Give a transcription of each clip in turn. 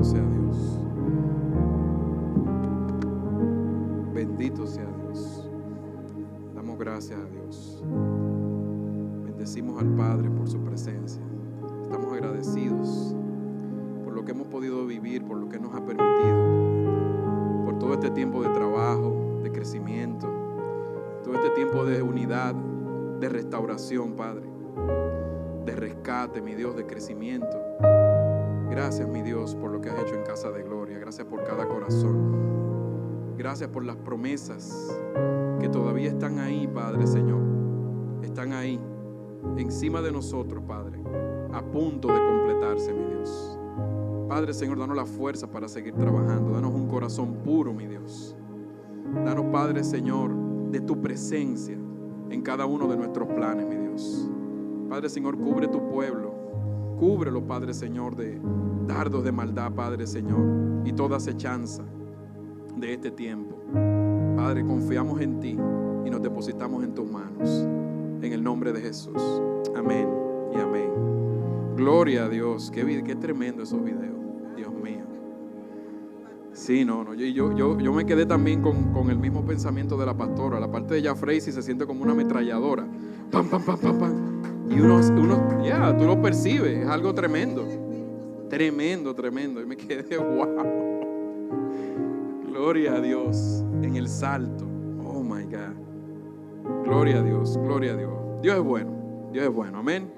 sea Dios. Bendito sea Dios. Damos gracias a Dios. Bendecimos al Padre por su presencia. Estamos agradecidos por lo que hemos podido vivir, por lo que nos ha permitido, por todo este tiempo de trabajo, de crecimiento, todo este tiempo de unidad, de restauración, Padre, de rescate, mi Dios, de crecimiento. Gracias, mi Dios, por lo que has hecho en Casa de Gloria. Gracias por cada corazón. Gracias por las promesas que todavía están ahí, Padre Señor. Están ahí, encima de nosotros, Padre, a punto de completarse, mi Dios. Padre Señor, danos la fuerza para seguir trabajando. Danos un corazón puro, mi Dios. Danos, Padre Señor, de tu presencia en cada uno de nuestros planes, mi Dios. Padre Señor, cubre tu pueblo. Cúbrelo, Padre Señor, de dardos de maldad, Padre Señor, y toda acechanza de este tiempo. Padre, confiamos en ti y nos depositamos en tus manos. En el nombre de Jesús. Amén y amén. Gloria a Dios. Qué tremendo esos videos. Dios mío. Sí, no. Yo me quedé también con el mismo pensamiento de la pastora. La parte de Jafreysi se siente como una ametralladora. Pam, pam, pam, pam, pam. Y tú lo percibes. Es algo tremendo. Tremendo. Y me quedé, wow. Gloria a Dios en el salto. Oh my God. Gloria a Dios. Dios es bueno. Amén.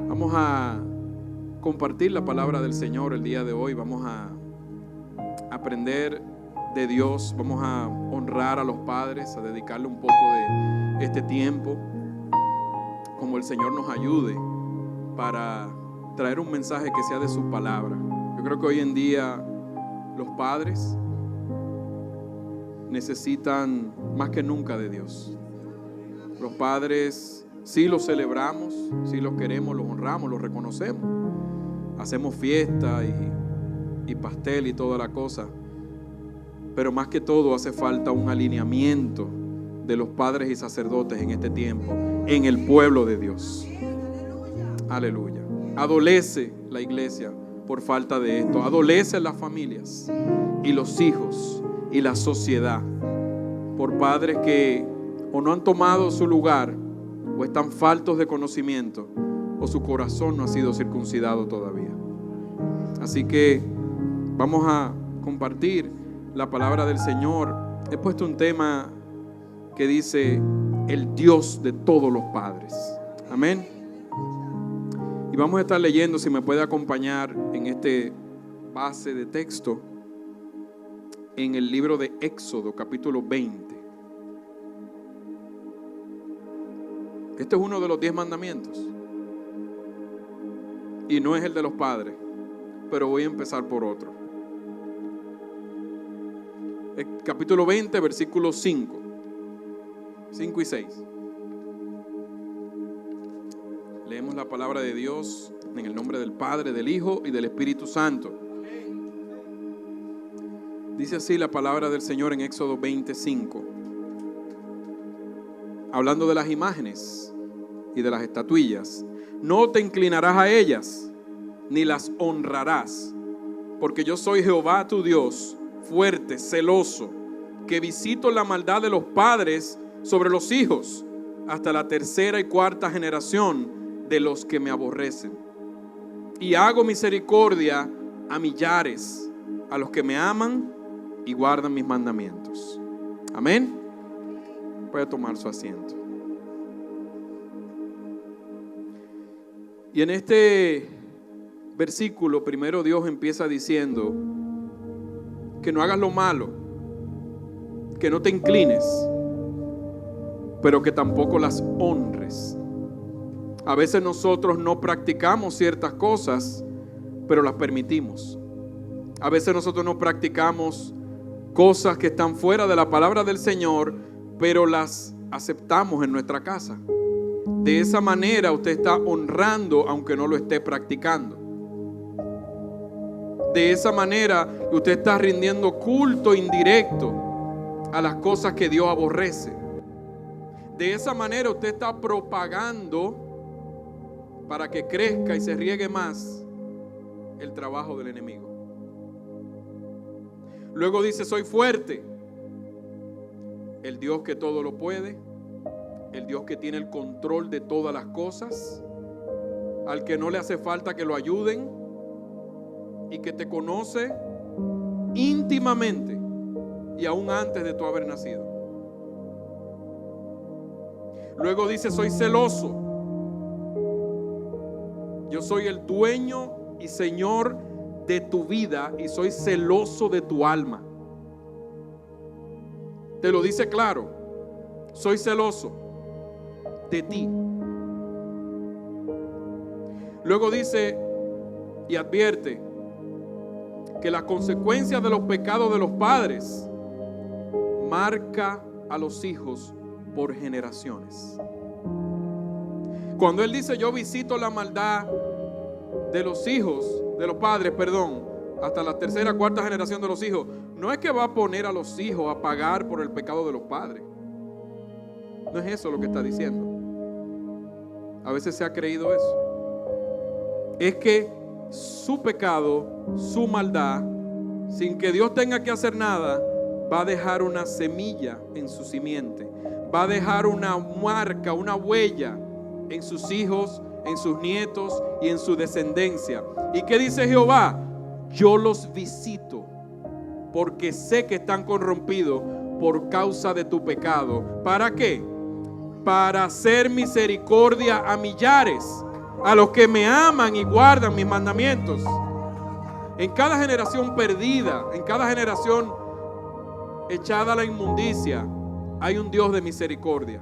Vamos a compartir la palabra del Señor el día de hoy. Vamos a aprender de Dios. Vamos a honrar a los padres, a dedicarle un poco de este tiempo, como el Señor nos ayude para traer un mensaje que sea de su palabra. Yo creo que hoy en día los padres necesitan más que nunca de Dios. Los padres sí los celebramos, sí los queremos, los honramos, los reconocemos. Hacemos fiesta y pastel y toda la cosa. Pero más que todo hace falta un alineamiento de los padres y sacerdotes en este tiempo, en el pueblo de Dios. Aleluya. Adolece la iglesia por falta de esto. Adolecen las familias y los hijos y la sociedad por padres que o no han tomado su lugar, o están faltos de conocimiento, o su corazón no ha sido circuncidado todavía. Así que vamos a compartir la palabra del Señor. He puesto un tema que dice: el Dios de todos los padres. Amén. Y vamos a estar leyendo, si me puede acompañar en este base de texto, en el libro de Éxodo, capítulo 20. Este es uno de los 10 mandamientos. Y no es el de los padres, pero voy a empezar por otro. El capítulo 20, versículos 5 y 6. Leemos la palabra de Dios en el nombre del Padre, del Hijo y del Espíritu Santo. Dice así la palabra del Señor en Éxodo 25. Hablando de las imágenes y de las estatuillas: no te inclinarás a ellas, ni las honrarás, porque yo soy Jehová tu Dios, fuerte, celoso, que visito la maldad de los padres sobre los hijos, hasta la tercera y cuarta generación de los que me aborrecen. Y hago misericordia a millares, a los que me aman y guardan mis mandamientos. Amén. Puede tomar su asiento. Y en este versículo primero Dios empieza diciendo que no hagas lo malo, que no te inclines, pero que tampoco las honres. A veces nosotros no practicamos ciertas cosas, pero las permitimos. A veces nosotros no practicamos cosas que están fuera de la palabra del Señor, pero las aceptamos en nuestra casa. De esa manera usted está honrando aunque no lo esté practicando. De esa manera usted está rindiendo culto indirecto a las cosas que Dios aborrece. De esa manera usted está propagando, para que crezca y se riegue más, el trabajo del enemigo. Luego dice, soy fuerte. El Dios que todo lo puede, el Dios que tiene el control de todas las cosas, al que no le hace falta que lo ayuden y que te conoce íntimamente y aún antes de tú haber nacido. Luego dice, soy celoso. Yo soy el dueño y Señor de tu vida y soy celoso de tu alma. Te lo dice claro. Soy celoso de ti. Luego dice y advierte que las consecuencias de los pecados de los padres marca a los hijos por generaciones. Cuando él dice yo visito la maldad de los hijos, de los padres, hasta la tercera, cuarta generación de los hijos, no es que va a poner a los hijos a pagar por el pecado de los padres. No es eso lo que está diciendo. A veces se ha creído eso. Es que su pecado, su maldad, sin que Dios tenga que hacer nada, va a dejar una semilla en su simiente. Va a dejar una marca, una huella en sus hijos, en sus nietos y en su descendencia. ¿Y qué dice Jehová? Yo los visito porque sé que están corrompidos por causa de tu pecado. ¿Para qué? Para hacer misericordia a millares, a los que me aman y guardan mis mandamientos. En cada generación perdida, en cada generación echada a la inmundicia, hay un Dios de misericordia.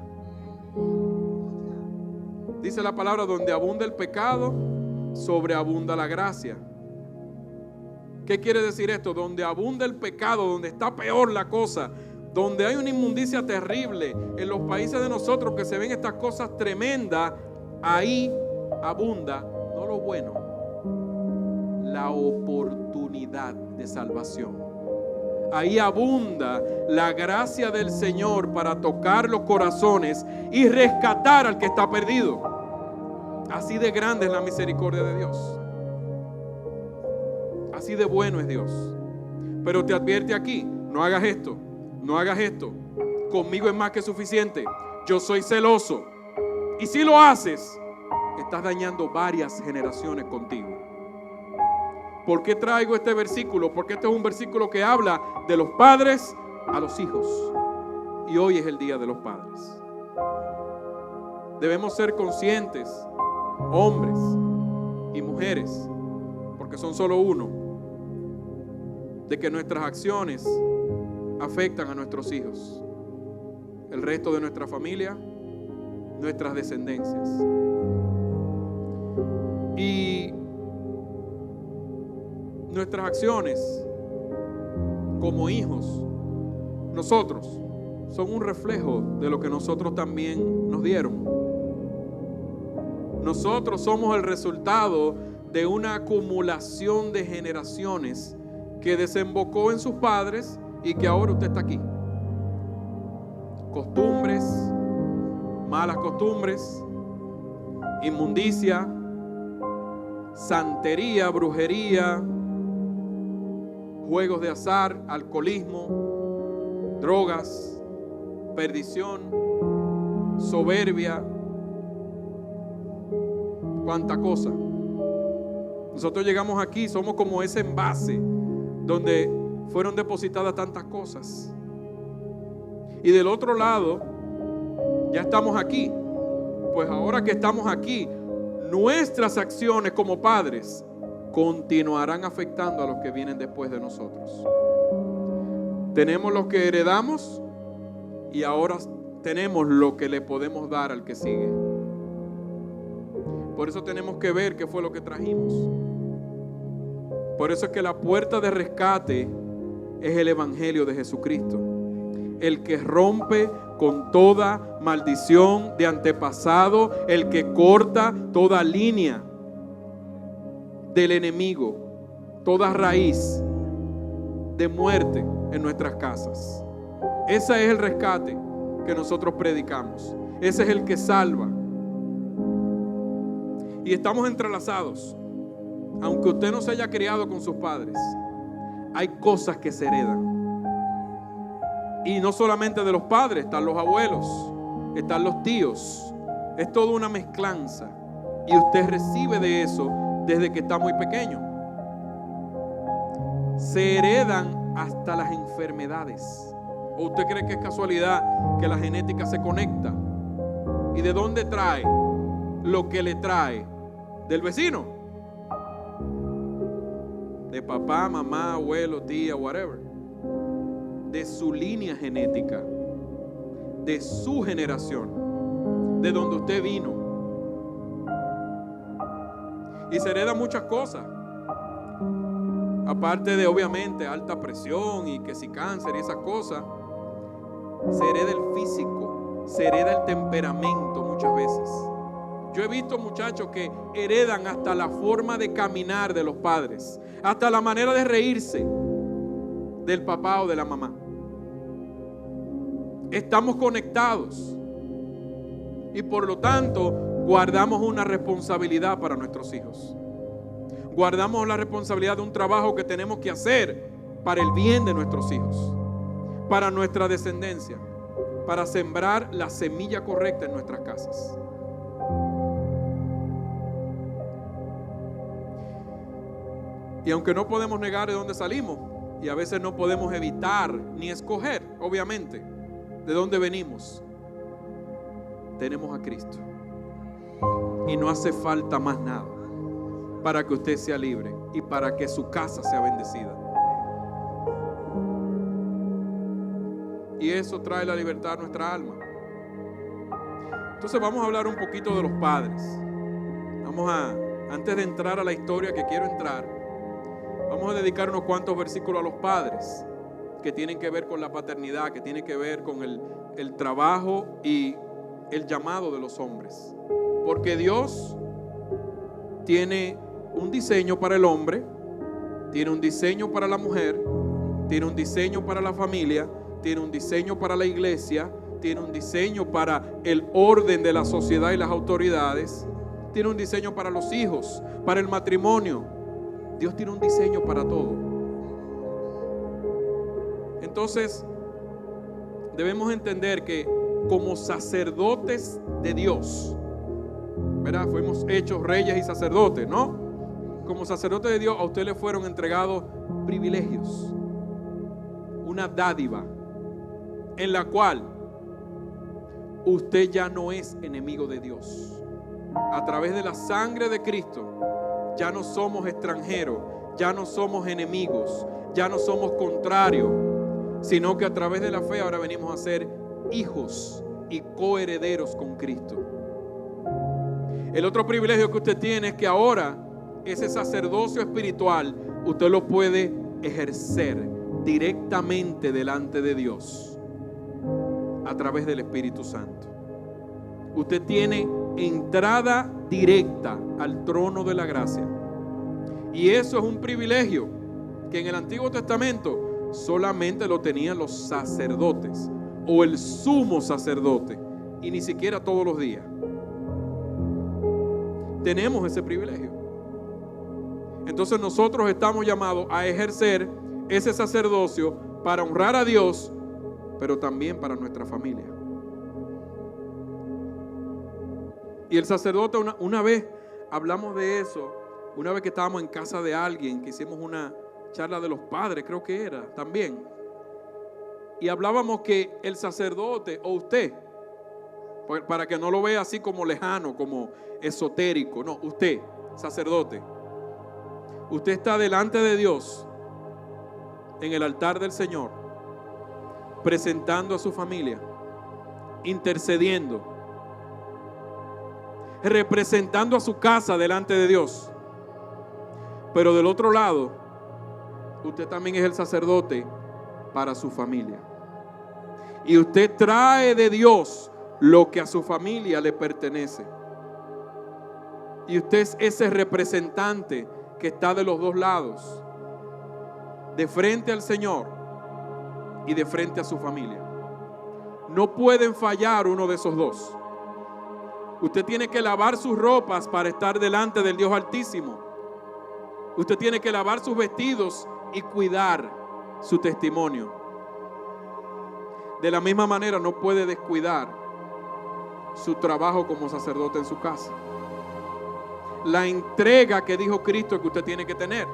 Dice la palabra, donde abunda el pecado, sobreabunda la gracia. ¿Qué quiere decir esto? Donde abunda el pecado, donde está peor la cosa, donde hay una inmundicia terrible, en los países de nosotros que se ven estas cosas tremendas, ahí abunda, no lo bueno, la oportunidad de salvación. Ahí abunda la gracia del Señor para tocar los corazones y rescatar al que está perdido. Así de grande es la misericordia de Dios. Así de bueno es Dios. Pero te advierte aquí, no hagas esto, no hagas esto. Conmigo es más que suficiente. Yo soy celoso. Y si lo haces, estás dañando varias generaciones contigo. ¿Por qué traigo este versículo? Porque este es un versículo que habla de los padres a los hijos. Y hoy es el día de los padres. Debemos ser conscientes, hombres y mujeres, porque son solo uno, de que nuestras acciones afectan a nuestros hijos, el resto de nuestra familia, nuestras descendencias. Y nuestras acciones como hijos, nosotros, son un reflejo de lo que nosotros también nos dieron. Nosotros somos el resultado de una acumulación de generaciones que desembocó en sus padres y que ahora usted está aquí. Costumbres, malas costumbres, inmundicia, santería, brujería, juegos de azar, alcoholismo, drogas, perdición, soberbia, cuánta cosa. Nosotros llegamos aquí, somos como ese envase donde fueron depositadas tantas cosas. Y del otro lado, ya estamos aquí. Pues ahora que estamos aquí, nuestras acciones como padres continuarán afectando a los que vienen después de nosotros. Tenemos lo que heredamos y ahora tenemos lo que le podemos dar al que sigue. Por eso tenemos que ver qué fue lo que trajimos. Por eso es que la puerta de rescate es el Evangelio de Jesucristo, el que rompe con toda maldición de antepasado, el que corta toda línea del enemigo, toda raíz de muerte en nuestras casas. Ese es el rescate que nosotros predicamos. Ese es el que salva. Y estamos entrelazados. Aunque usted no se haya criado con sus padres, hay cosas que se heredan. Y no solamente de los padres, están los abuelos, están los tíos. Es toda una mezclanza. Y usted recibe de eso desde que está muy pequeño. Se heredan hasta las enfermedades. ¿O usted cree que es casualidad que la genética se conecta? ¿Y de dónde trae lo que le trae? ¿Del vecino? De papá, mamá, abuelo, tía, whatever. De su línea genética, de su generación, de donde usted vino. Y se hereda muchas cosas, aparte de obviamente alta presión y que si cáncer y esas cosas. Se hereda el físico, se hereda el temperamento muchas veces. Yo he visto muchachos que heredan hasta la forma de caminar de los padres, hasta la manera de reírse del papá o de la mamá. Estamos conectados y por lo tanto guardamos una responsabilidad para nuestros hijos. Guardamos la responsabilidad de un trabajo que tenemos que hacer para el bien de nuestros hijos, para nuestra descendencia, para sembrar la semilla correcta en nuestras casas. Y aunque no podemos negar de dónde salimos, y a veces no podemos evitar ni escoger, obviamente, de dónde venimos, tenemos a Cristo. Y no hace falta más nada para que usted sea libre y para que su casa sea bendecida. Y eso trae la libertad a nuestra alma. Entonces vamos a hablar un poquito de los padres. Antes de entrar a la historia que quiero entrar, vamos a dedicar unos cuantos versículos a los padres que tienen que ver con la paternidad, que tienen que ver con el trabajo y el llamado de los hombres. Porque Dios tiene un diseño para el hombre, tiene un diseño para la mujer, tiene un diseño para la familia, tiene un diseño para la iglesia, tiene un diseño para el orden de la sociedad y las autoridades, tiene un diseño para los hijos, para el matrimonio. Dios tiene un diseño para todo. Entonces, debemos entender que como sacerdotes de Dios, ¿verdad? Fuimos hechos reyes y sacerdotes, ¿no? Como sacerdotes de Dios, a usted le fueron entregados privilegios, una dádiva en la cual usted ya no es enemigo de Dios. A través de la sangre de Cristo, ya no somos extranjeros, ya no somos enemigos, ya no somos contrarios, sino que a través de la fe ahora venimos a ser hijos y coherederos con Cristo. El otro privilegio que usted tiene es que ahora ese sacerdocio espiritual usted lo puede ejercer directamente delante de Dios a través del Espíritu Santo. Usted tiene entrada directa al trono de la gracia. Y eso es un privilegio que en el Antiguo Testamento solamente lo tenían los sacerdotes o el sumo sacerdote, y ni siquiera todos los días. Tenemos ese privilegio. Entonces nosotros estamos llamados a ejercer ese sacerdocio para honrar a Dios, pero también para nuestra familia. Y el sacerdote, una vez hablamos de eso, una vez que estábamos en casa de alguien, que hicimos una charla de los padres, creo que era también, y hablábamos que el sacerdote, o usted, para que no lo vea así como lejano, como esotérico, no, usted, sacerdote, usted está delante de Dios en el altar del Señor, presentando a su familia, intercediendo, representando a su casa delante de Dios. Pero del otro lado, usted también es el sacerdote para su familia. Y usted trae de Dios lo que a su familia le pertenece. Y usted es ese representante que está de los dos lados, de frente al Señor y de frente a su familia. No pueden fallar uno de esos dos. Usted tiene que lavar sus ropas para estar delante del Dios Altísimo. Usted tiene que lavar sus vestidos y cuidar su testimonio. De la misma manera no puede descuidar su trabajo como sacerdote en su casa. La entrega que dijo Cristo que usted tiene que tener.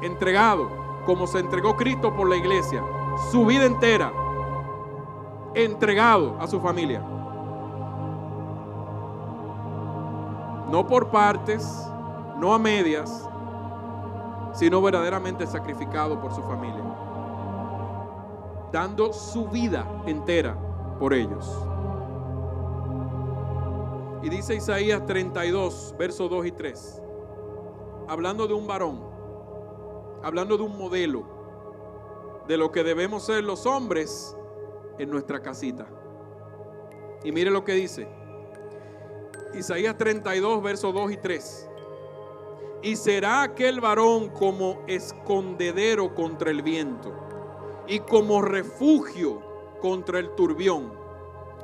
Entregado, como se entregó Cristo por la iglesia, su vida entera, entregado a su familia. No por partes, no a medias, sino verdaderamente sacrificado por su familia, dando su vida entera por ellos. Y dice Isaías 32, versos 2 y 3, hablando de un varón, hablando de un modelo de lo que debemos ser los hombres en nuestra casita. Y mire lo que dice Isaías 32, versos 2 y 3. Y será aquel varón como escondedero contra el viento y como refugio contra el turbión,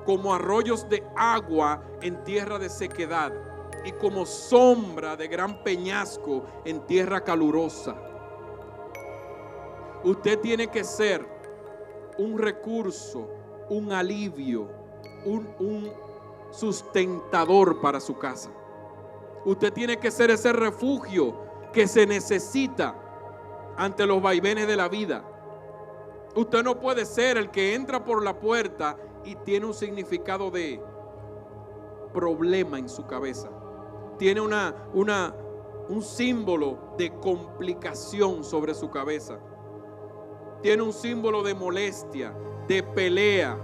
como arroyos de agua en tierra de sequedad y como sombra de gran peñasco en tierra calurosa. Usted tiene que ser un recurso, un alivio, un sustentador para su casa. Usted tiene que ser ese refugio que se necesita ante los vaivenes de la vida. Usted no puede ser el que entra por la puerta y tiene un significado de problema en su cabeza. Tiene un símbolo de complicación sobre su cabeza. Tiene un símbolo de molestia, de pelea,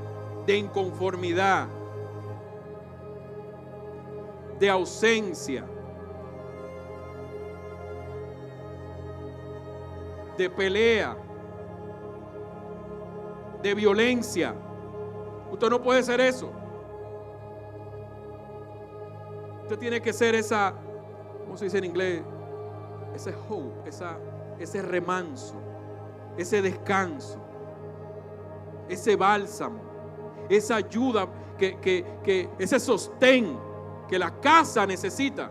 de inconformidad, de ausencia, de pelea, de violencia. Usted no puede ser eso. Usted tiene que ser esa, ¿cómo se dice en inglés? Ese hope, ese remanso, ese descanso, ese bálsamo, esa ayuda, ese sostén que la casa necesita.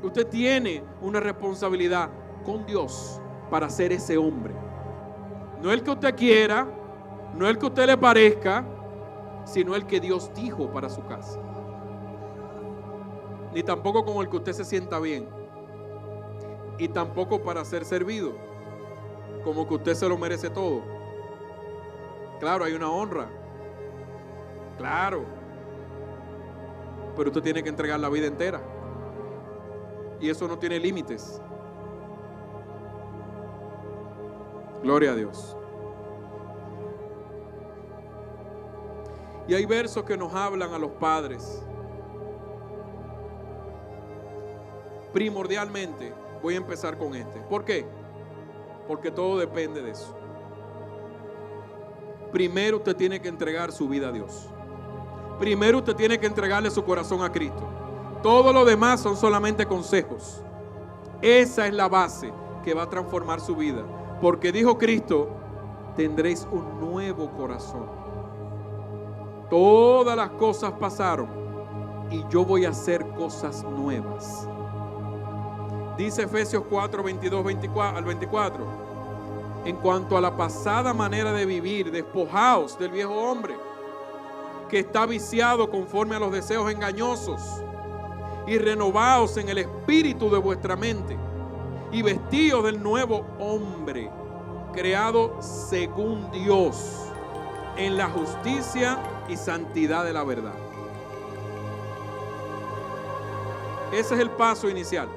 Usted tiene una responsabilidad con Dios para ser ese hombre. No el que usted quiera, no el que a usted le parezca, sino el que Dios dijo para su casa. Ni tampoco con el que usted se sienta bien. Y tampoco para ser servido, como que usted se lo merece todo. Claro, hay una honra. Claro. Pero usted tiene que entregar la vida entera. Y eso no tiene límites. Gloria a Dios. Y hay versos que nos hablan a los padres. Primordialmente, voy a empezar con este. ¿Por qué? Porque todo depende de eso. Primero usted tiene que entregar su vida a Dios. Primero usted tiene que entregarle su corazón a Cristo. Todo lo demás son solamente consejos. Esa es la base que va a transformar su vida. Porque dijo Cristo, tendréis un nuevo corazón. Todas las cosas pasaron y yo voy a hacer cosas nuevas. Dice Efesios 4, 22 al 24. En cuanto a la pasada manera de vivir, despojaos del viejo hombre, que está viciado conforme a los deseos engañosos, y renovaos en el espíritu de vuestra mente, y vestíos del nuevo hombre, creado según Dios, en la justicia y santidad de la verdad. Ese es el paso inicial.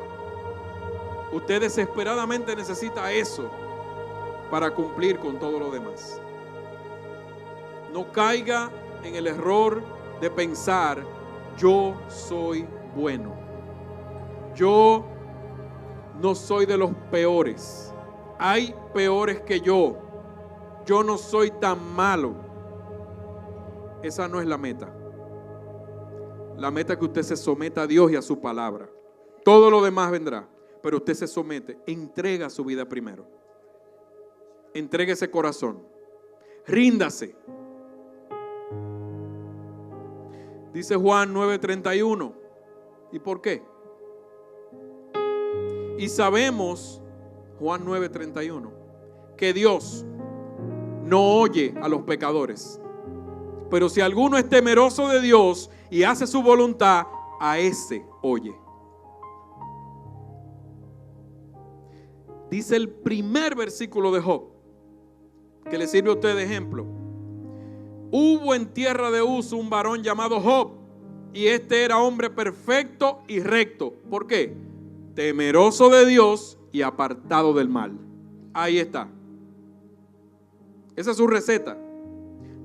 Usted desesperadamente necesita eso para cumplir con todo lo demás. No caiga en el error de pensar, yo soy bueno. Yo no soy de los peores. Hay peores que yo. Yo no soy tan malo. Esa no es la meta. La meta es que usted se someta a Dios y a su palabra. Todo lo demás vendrá. Pero usted se somete, entrega su vida primero. Entregue ese corazón. Ríndase. Dice Juan 9:31. ¿Y por qué? Y sabemos, Juan 9:31, que Dios no oye a los pecadores. Pero si alguno es temeroso de Dios y hace su voluntad, a ese oye. Dice el primer versículo de Job, que le sirve a usted de ejemplo. Hubo en tierra de Uz un varón llamado Job, y este era hombre perfecto y recto. ¿Por qué? Temeroso de Dios y apartado del mal. Ahí está. Esa es su receta.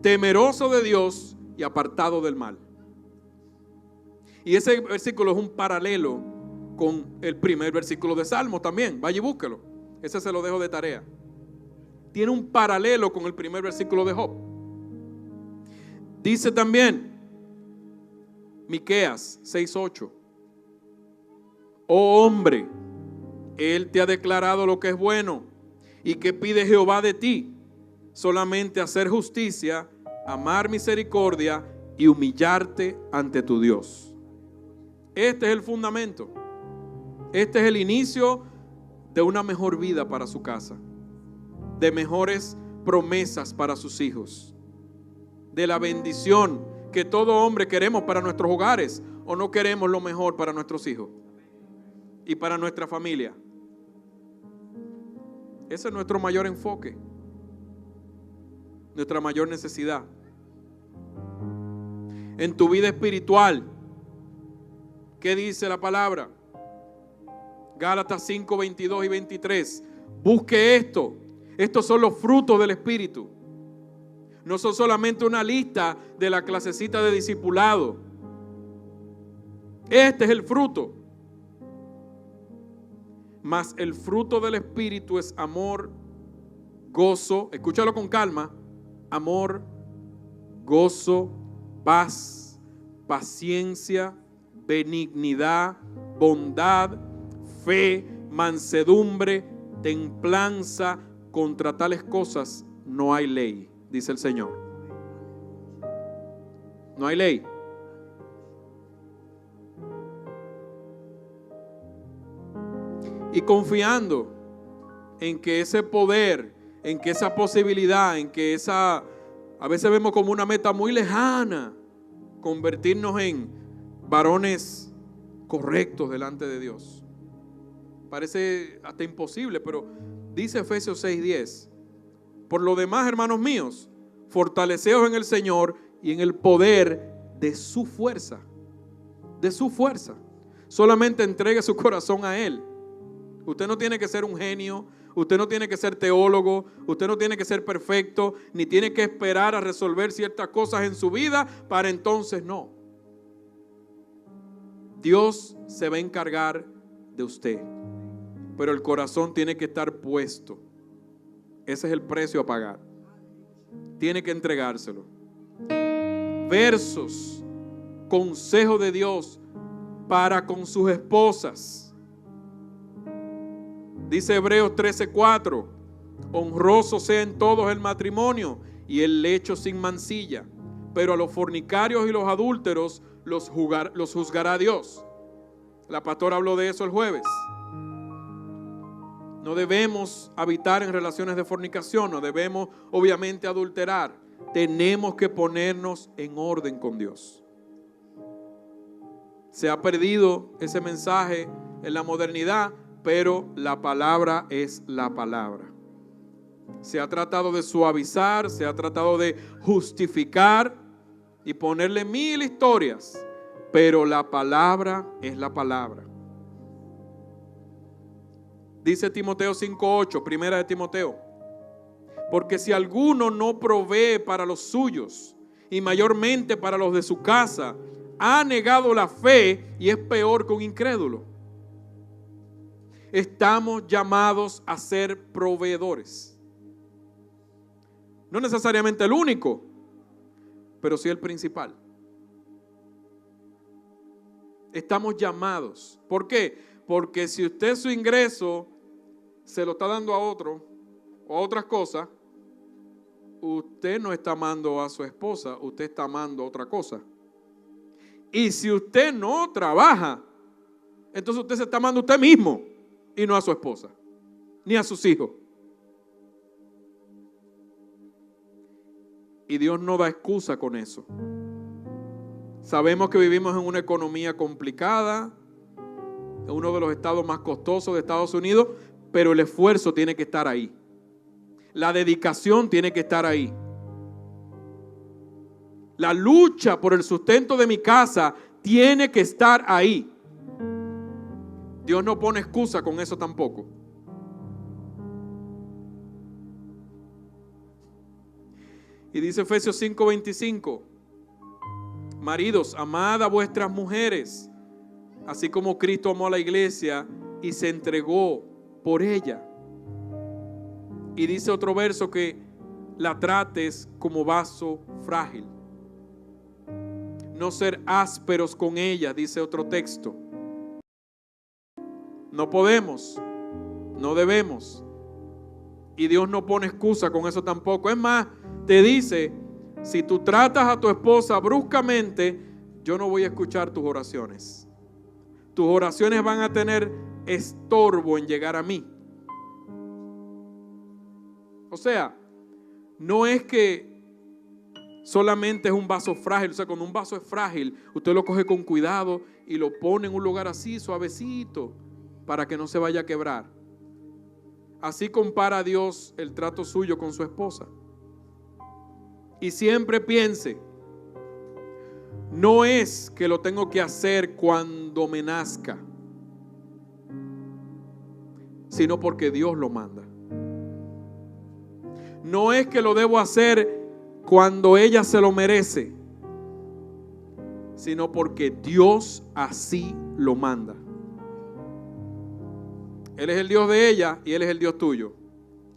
Temeroso de Dios y apartado del mal. Y ese versículo es un paralelo con el primer versículo de Salmos también. Vaya y búsquelo. Ese se lo dejo de tarea. Tiene un paralelo con el primer versículo de Job. Dice también Miqueas 6:8. Oh hombre, Él te ha declarado lo que es bueno. ¿Y qué pide Jehová de ti? Solamente hacer justicia, amar misericordia y humillarte ante tu Dios. Este es el fundamento. Este es el inicio de una mejor vida para su casa, de mejores promesas para sus hijos, de la bendición que todo hombre queremos para nuestros hogares, o no queremos lo mejor para nuestros hijos y para nuestra familia. Ese es nuestro mayor enfoque, nuestra mayor necesidad. En tu vida espiritual, ¿qué dice la palabra? Gálatas 5, 22 y 23. Busque esto. Estos son los frutos del Espíritu. No son solamente una lista de la clasecita de discipulado. Este es el fruto. Mas el fruto del Espíritu es amor, gozo, escúchalo con calma, amor, gozo, paz, paciencia, benignidad, bondad, fe, mansedumbre, templanza. Contra tales cosas no hay ley, dice el Señor. No hay ley. Y confiando en que ese poder, en que esa posibilidad, en que esa, a veces vemos como una meta muy lejana, convertirnos en varones correctos delante de Dios. Parece hasta imposible, pero dice Efesios 6:10, por lo demás, hermanos míos, fortaleceos en el Señor y en el poder de su fuerza. De su fuerza. Solamente entregue su corazón a Él. Usted no tiene que ser un genio, usted no tiene que ser teólogo, usted no tiene que ser perfecto, ni tiene que esperar a resolver ciertas cosas en su vida para entonces no. Dios se va a encargar de usted, pero el corazón tiene que estar puesto. Ese es el precio a pagar. Tiene que entregárselo. Versos, consejo de Dios para con sus esposas. Dice Hebreos 13:4, honroso sea en todos el matrimonio y el lecho sin mancilla, pero a los fornicarios y los adúlteros los juzgará Dios. La pastora habló de eso el jueves. No debemos habitar en relaciones de fornicación, no debemos obviamente adulterar. Tenemos que ponernos en orden con Dios. Se ha perdido ese mensaje en la modernidad, pero la palabra es la palabra. Se ha tratado de suavizar, se ha tratado de justificar y ponerle mil historias, pero la palabra es la palabra. Dice Timoteo 5:8, primera de Timoteo, porque si alguno no provee para los suyos y mayormente para los de su casa, ha negado la fe y es peor que un incrédulo. Estamos llamados a ser proveedores. No necesariamente el único, pero sí el principal. Estamos llamados. ¿Por qué? Porque si usted su ingreso se lo está dando a otro o a otras cosas, usted no está amando a su esposa, usted está amando a otra cosa. Y si usted no trabaja, entonces usted se está amando a usted mismo. y no a su esposa, ni a sus hijos. Y Dios no da excusa con eso. Sabemos que vivimos en una economía complicada, en uno de los estados más costosos de Estados Unidos, pero el esfuerzo tiene que estar ahí. La dedicación tiene que estar ahí. La lucha por el sustento de mi casa tiene que estar ahí. Dios no pone excusa con eso tampoco. Y dice Efesios 5:25, maridos, amad a vuestras mujeres, así como Cristo amó a la iglesia y se entregó por ella. Y dice otro verso que la trates como vaso frágil. No ser ásperos con ella, dice otro texto. No podemos, no debemos. Y Dios no pone excusa con eso tampoco. Es más, te dice, si tú tratas a tu esposa bruscamente, yo no voy a escuchar tus oraciones. Tus oraciones van a tener estorbo en llegar a mí. O sea, no es que solamente es un vaso frágil. O sea, cuando un vaso es frágil, usted lo coge con cuidado y lo pone en un lugar así, suavecito, para que no se vaya a quebrar. Así compara a Dios el trato suyo con su esposa. Y siempre piense, no es que lo tengo que hacer cuando me nazca, sino porque Dios lo manda. No es que lo debo hacer cuando ella se lo merece, sino porque Dios así lo manda. Él es el Dios de ella y Él es el Dios tuyo.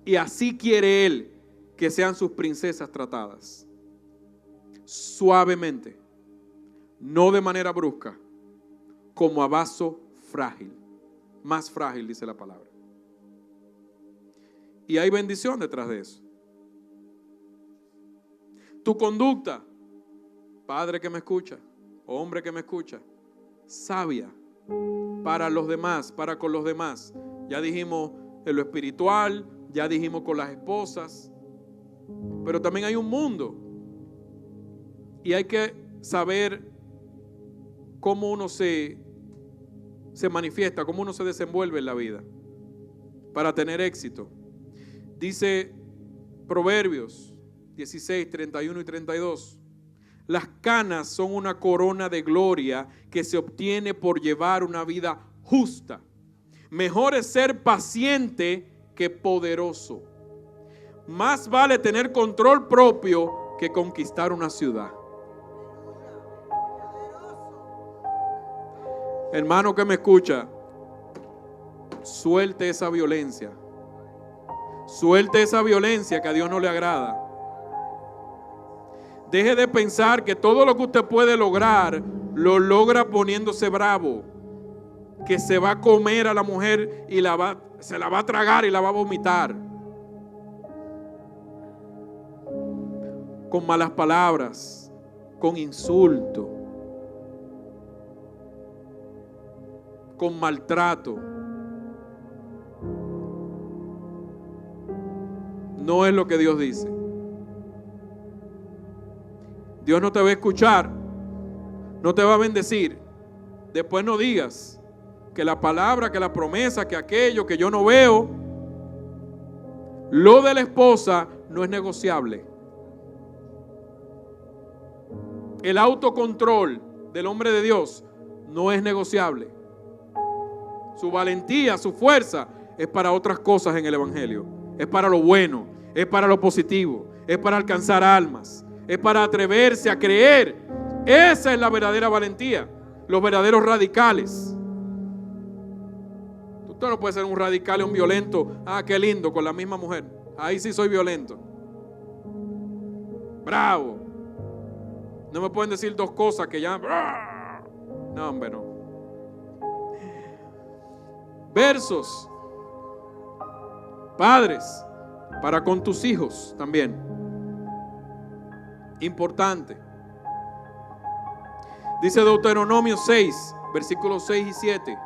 Y así quiere Él que sean sus princesas tratadas. Suavemente, no de manera brusca, como a vaso frágil. Más frágil, dice la palabra. Y hay bendición detrás de eso. Tu conducta, padre que me escucha, hombre que me escucha, sabia para los demás, para con los demás. Ya dijimos en lo espiritual, ya dijimos con las esposas, pero también hay un mundo y hay que saber cómo uno se manifiesta, cómo uno se desenvuelve en la vida para tener éxito. Dice Proverbios 16, 31 y 32. Las canas son una corona de gloria que se obtiene por llevar una vida justa. Mejor es ser paciente que poderoso. Más vale tener control propio que conquistar una ciudad. Hermano que me escucha, suelte esa violencia. Suelte esa violencia que a Dios no le agrada. Deje de pensar que todo lo que usted puede lograr, lo logra poniéndose bravo. Que se va a comer a la mujer y se la va a tragar y la va a vomitar. Con malas palabras, con insulto, con maltrato. No es lo que Dios dice. Dios no te va a escuchar, no te va a bendecir. Después no digas que la palabra, que la promesa, que aquello que yo no veo. Lo de la esposa no es negociable. El autocontrol del hombre de Dios no es negociable. Su valentía, su fuerza es para otras cosas en el evangelio. Es para lo bueno, es para lo positivo, es para alcanzar almas, es para atreverse a creer. Esa es la verdadera valentía. Los verdaderos radicales. Usted no puede ser un radical y un violento. Ah, qué lindo, con la misma mujer. Ahí sí soy violento. Bravo. No me pueden decir dos cosas que ya... No, hombre, no. Versos. Padres, para con tus hijos también. Importante. Dice Deuteronomio 6, versículos 6 y 7.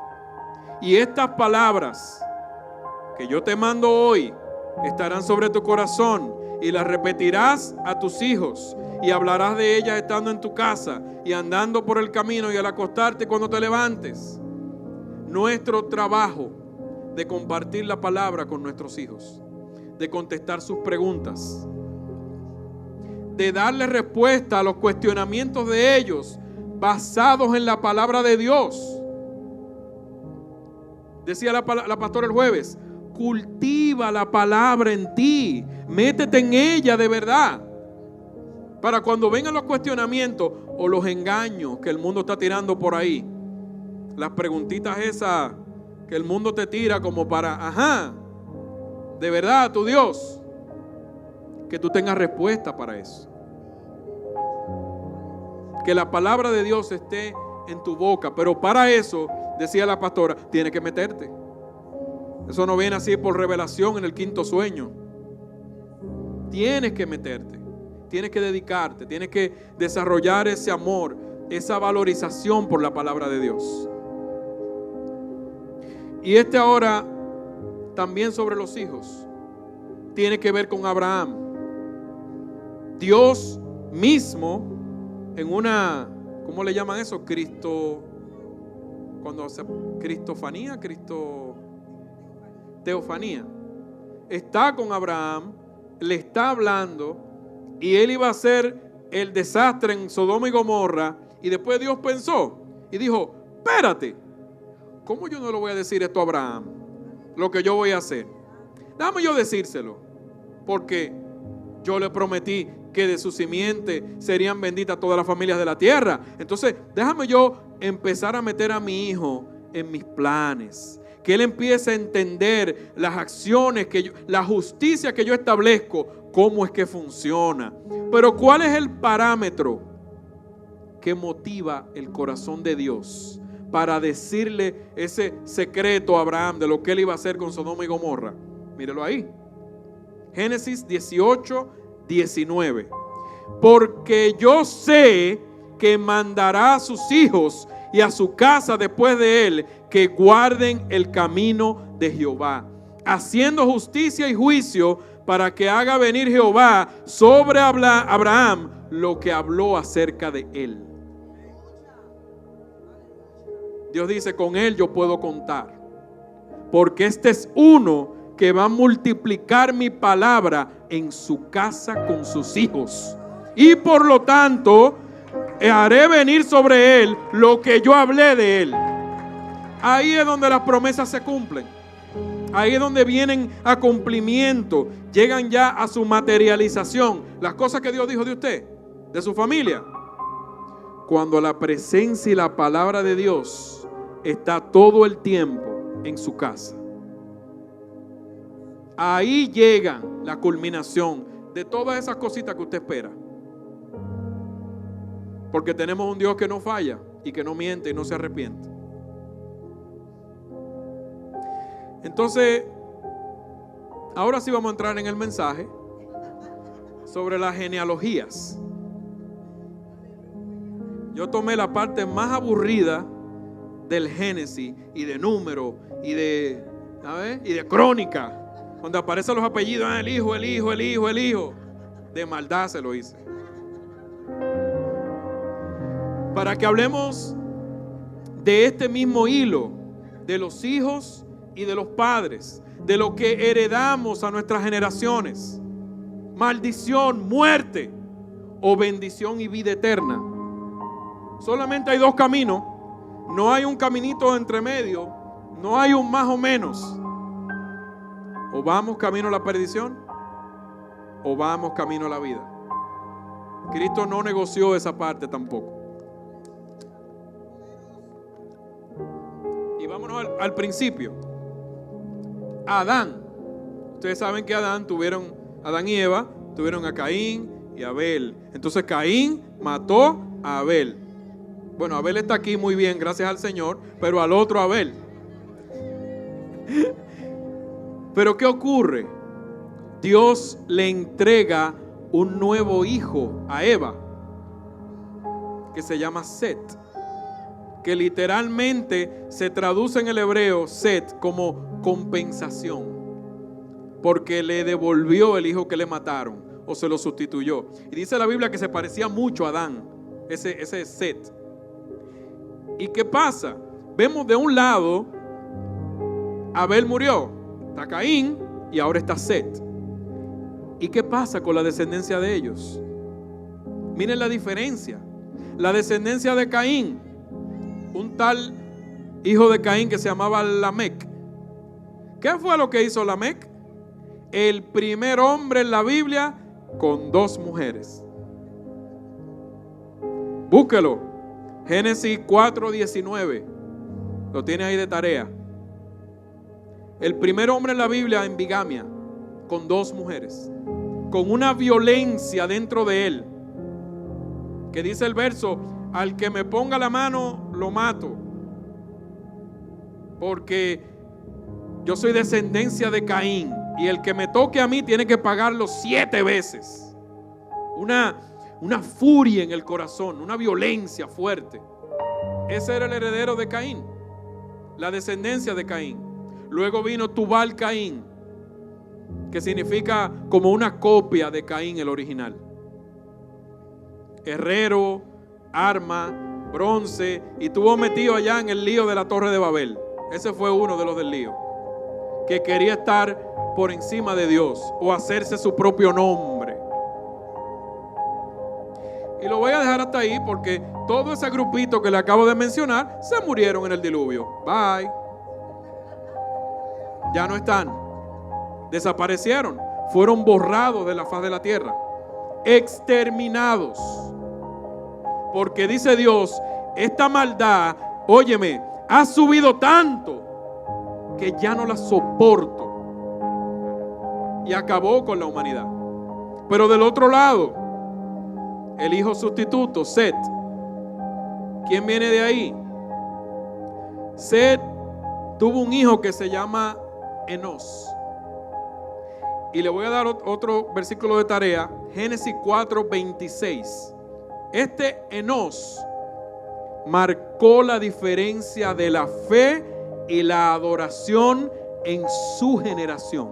Y estas palabras que yo te mando hoy estarán sobre tu corazón, y las repetirás a tus hijos, y hablarás de ellas estando en tu casa y andando por el camino y al acostarte cuando te levantes. Nuestro trabajo de compartir la palabra con nuestros hijos, de contestar sus preguntas, de darle respuesta a los cuestionamientos de ellos basados en la palabra de Dios. Decía la pastora el jueves: cultiva la palabra en ti, métete en ella de verdad, para cuando vengan los cuestionamientos o los engaños que el mundo está tirando por ahí, las preguntitas esas que el mundo te tira como para, de verdad, tu Dios, que tú tengas respuesta para eso. Que la palabra de Dios esté en tu boca, pero para eso, decía la pastora, tienes que meterte. Eso no viene así por revelación en el quinto sueño. Tienes que meterte, tienes que dedicarte, tienes que desarrollar ese amor, esa valorización por la palabra de Dios. Y ahora también sobre los hijos tiene que ver con Abraham. Dios mismo en una, ¿cómo le llaman eso? Teofanía. Está con Abraham, le está hablando, y él iba a hacer el desastre en Sodoma y Gomorra, y después Dios pensó y dijo: espérate, ¿cómo yo no le voy a decir esto a Abraham? Lo que yo voy a hacer, déjame yo decírselo, porque yo le prometí que de su simiente serían benditas todas las familias de la tierra. Entonces déjame yo empezar a meter a mi hijo en mis planes, que él empiece a entender las acciones la justicia que yo establezco, cómo es que funciona. Pero ¿cuál es el parámetro que motiva el corazón de Dios para decirle ese secreto a Abraham de lo que él iba a hacer con Sodoma y Gomorra? Mírelo ahí, Génesis 18:19. Porque yo sé que mandará a sus hijos y a su casa después de él, que guarden el camino de Jehová, haciendo justicia y juicio, para que haga venir Jehová sobre Abraham lo que habló acerca de él. Dios dice: con él yo puedo contar, porque este es uno que va a multiplicar mi palabra en su casa con sus hijos, y por lo tanto haré venir sobre él lo que yo hablé de él. Ahí es donde las promesas se cumplen. Ahí es donde vienen a cumplimiento, llegan ya a su materialización. Las cosas que Dios dijo de usted, de su familia, cuando la presencia y la palabra de Dios está todo el tiempo en su casa. Ahí llega la culminación de todas esas cositas que usted espera. Porque tenemos un Dios que no falla y que no miente y no se arrepiente. Entonces, ahora sí vamos a entrar en el mensaje sobre las genealogías. Yo tomé la parte más aburrida del Génesis y de Número y de Crónica, donde aparecen los apellidos, el hijo. De maldad se lo hice, para que hablemos de este mismo hilo, de los hijos y de los padres, de lo que heredamos a nuestras generaciones: maldición, muerte, o bendición y vida eterna. Solamente hay dos caminos, no hay un caminito entre medio, no hay un más o menos. O vamos camino a la perdición, o vamos camino a la vida. Cristo no negoció esa parte tampoco. Y vámonos al principio. Adán. Ustedes saben que Adán y Eva tuvieron a Caín y Abel. Entonces Caín mató a Abel. Bueno, Abel está aquí, muy bien, gracias al Señor, pero al otro Abel. Pero ¿qué ocurre? Dios le entrega un nuevo hijo a Eva, que se llama Set. que literalmente se traduce en el hebreo, Set, como compensación, porque le devolvió el hijo que le mataron o se lo sustituyó. Y dice la Biblia que se parecía mucho a Adán, ese Set. ¿Y qué pasa? Vemos de un lado, Abel murió, está Caín y ahora está Set. ¿Y qué pasa con la descendencia de ellos? Miren la diferencia. La descendencia de Caín, un tal hijo de Caín que se llamaba Lamec. ¿Qué fue lo que hizo Lamec? El primer hombre en la Biblia con 2 mujeres. Búsquelo. Génesis 4:19. Lo tiene ahí de tarea. El primer hombre en la Biblia en bigamia, con 2 mujeres, con una violencia dentro de él, que dice el verso: al que me ponga la mano lo mato, porque yo soy descendencia de Caín, y el que me toque a mí tiene que pagarlo 7 veces. Una furia en el corazón, una violencia fuerte. Ese era el heredero de Caín, la descendencia de Caín. Luego vino Tubal Caín, que significa como una copia de Caín, el original. Herrero, arma, bronce, y estuvo metido allá en el lío de la Torre de Babel. Ese fue uno de los del lío, que quería estar por encima de Dios o hacerse su propio nombre. Y lo voy a dejar hasta ahí porque todo ese grupito que le acabo de mencionar se murieron en el diluvio. Bye. Ya no están. Desaparecieron. Fueron borrados de la faz de la tierra. Exterminados. Porque dice Dios, esta maldad, óyeme, ha subido tanto que ya no la soporto. Y acabó con la humanidad. Pero del otro lado, el hijo sustituto, Set. ¿Quién viene de ahí? Set tuvo un hijo que se llama Enos. Y le voy a dar otro versículo de tarea, Génesis 4:26. Este Enos marcó la diferencia de la fe y la adoración en su generación.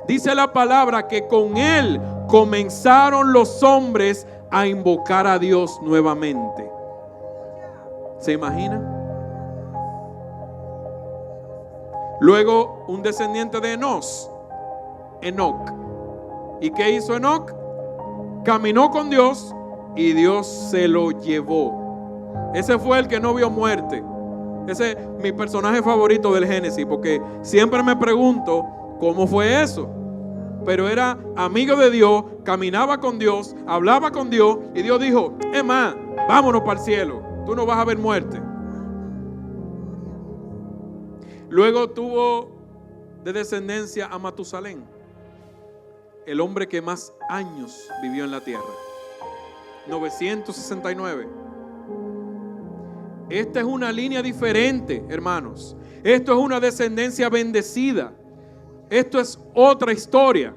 Dice la palabra que con él comenzaron los hombres a invocar a Dios nuevamente. ¿Se imagina? Luego un descendiente de Enos, Enoc. ¿Y qué hizo Enoc? Caminó con Dios y Dios se lo llevó. Ese fue el que no vio muerte. Ese es mi personaje favorito del Génesis, porque siempre me pregunto cómo fue eso. Pero era amigo de Dios, caminaba con Dios, hablaba con Dios, y Dios dijo: es más, vámonos para el cielo, tú no vas a ver muerte. Luego tuvo de descendencia a Matusalén, el hombre que más años vivió en la tierra, 969. Esta es una línea diferente, hermanos. Esto es una descendencia bendecida. Esto es otra historia.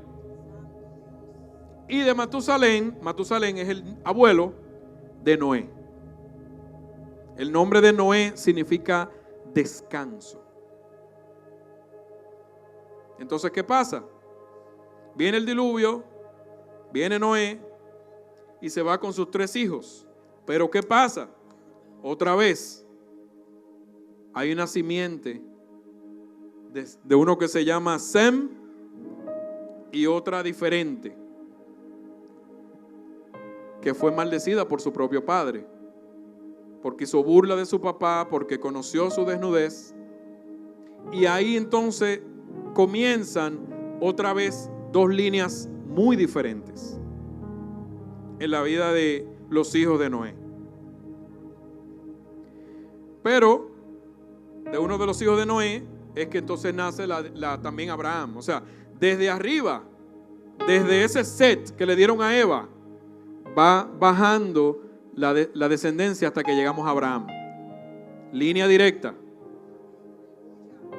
Y de Matusalén, Matusalén es el abuelo de Noé. El nombre de Noé significa descanso. Entonces, ¿qué pasa? Viene el diluvio, viene Noé y se va con sus 3 hijos. Pero ¿qué pasa? Otra vez hay una simiente de uno que se llama Sem y otra diferente, que fue maldecida por su propio padre, porque hizo burla de su papá, porque conoció su desnudez. Y ahí entonces comienzan otra vez 2 líneas muy diferentes en la vida de los hijos de Noé. Pero de uno de los hijos de Noé es que entonces nace también Abraham. O sea, desde arriba, desde ese Set que le dieron a Eva, va bajando la descendencia hasta que llegamos a Abraham. Línea directa.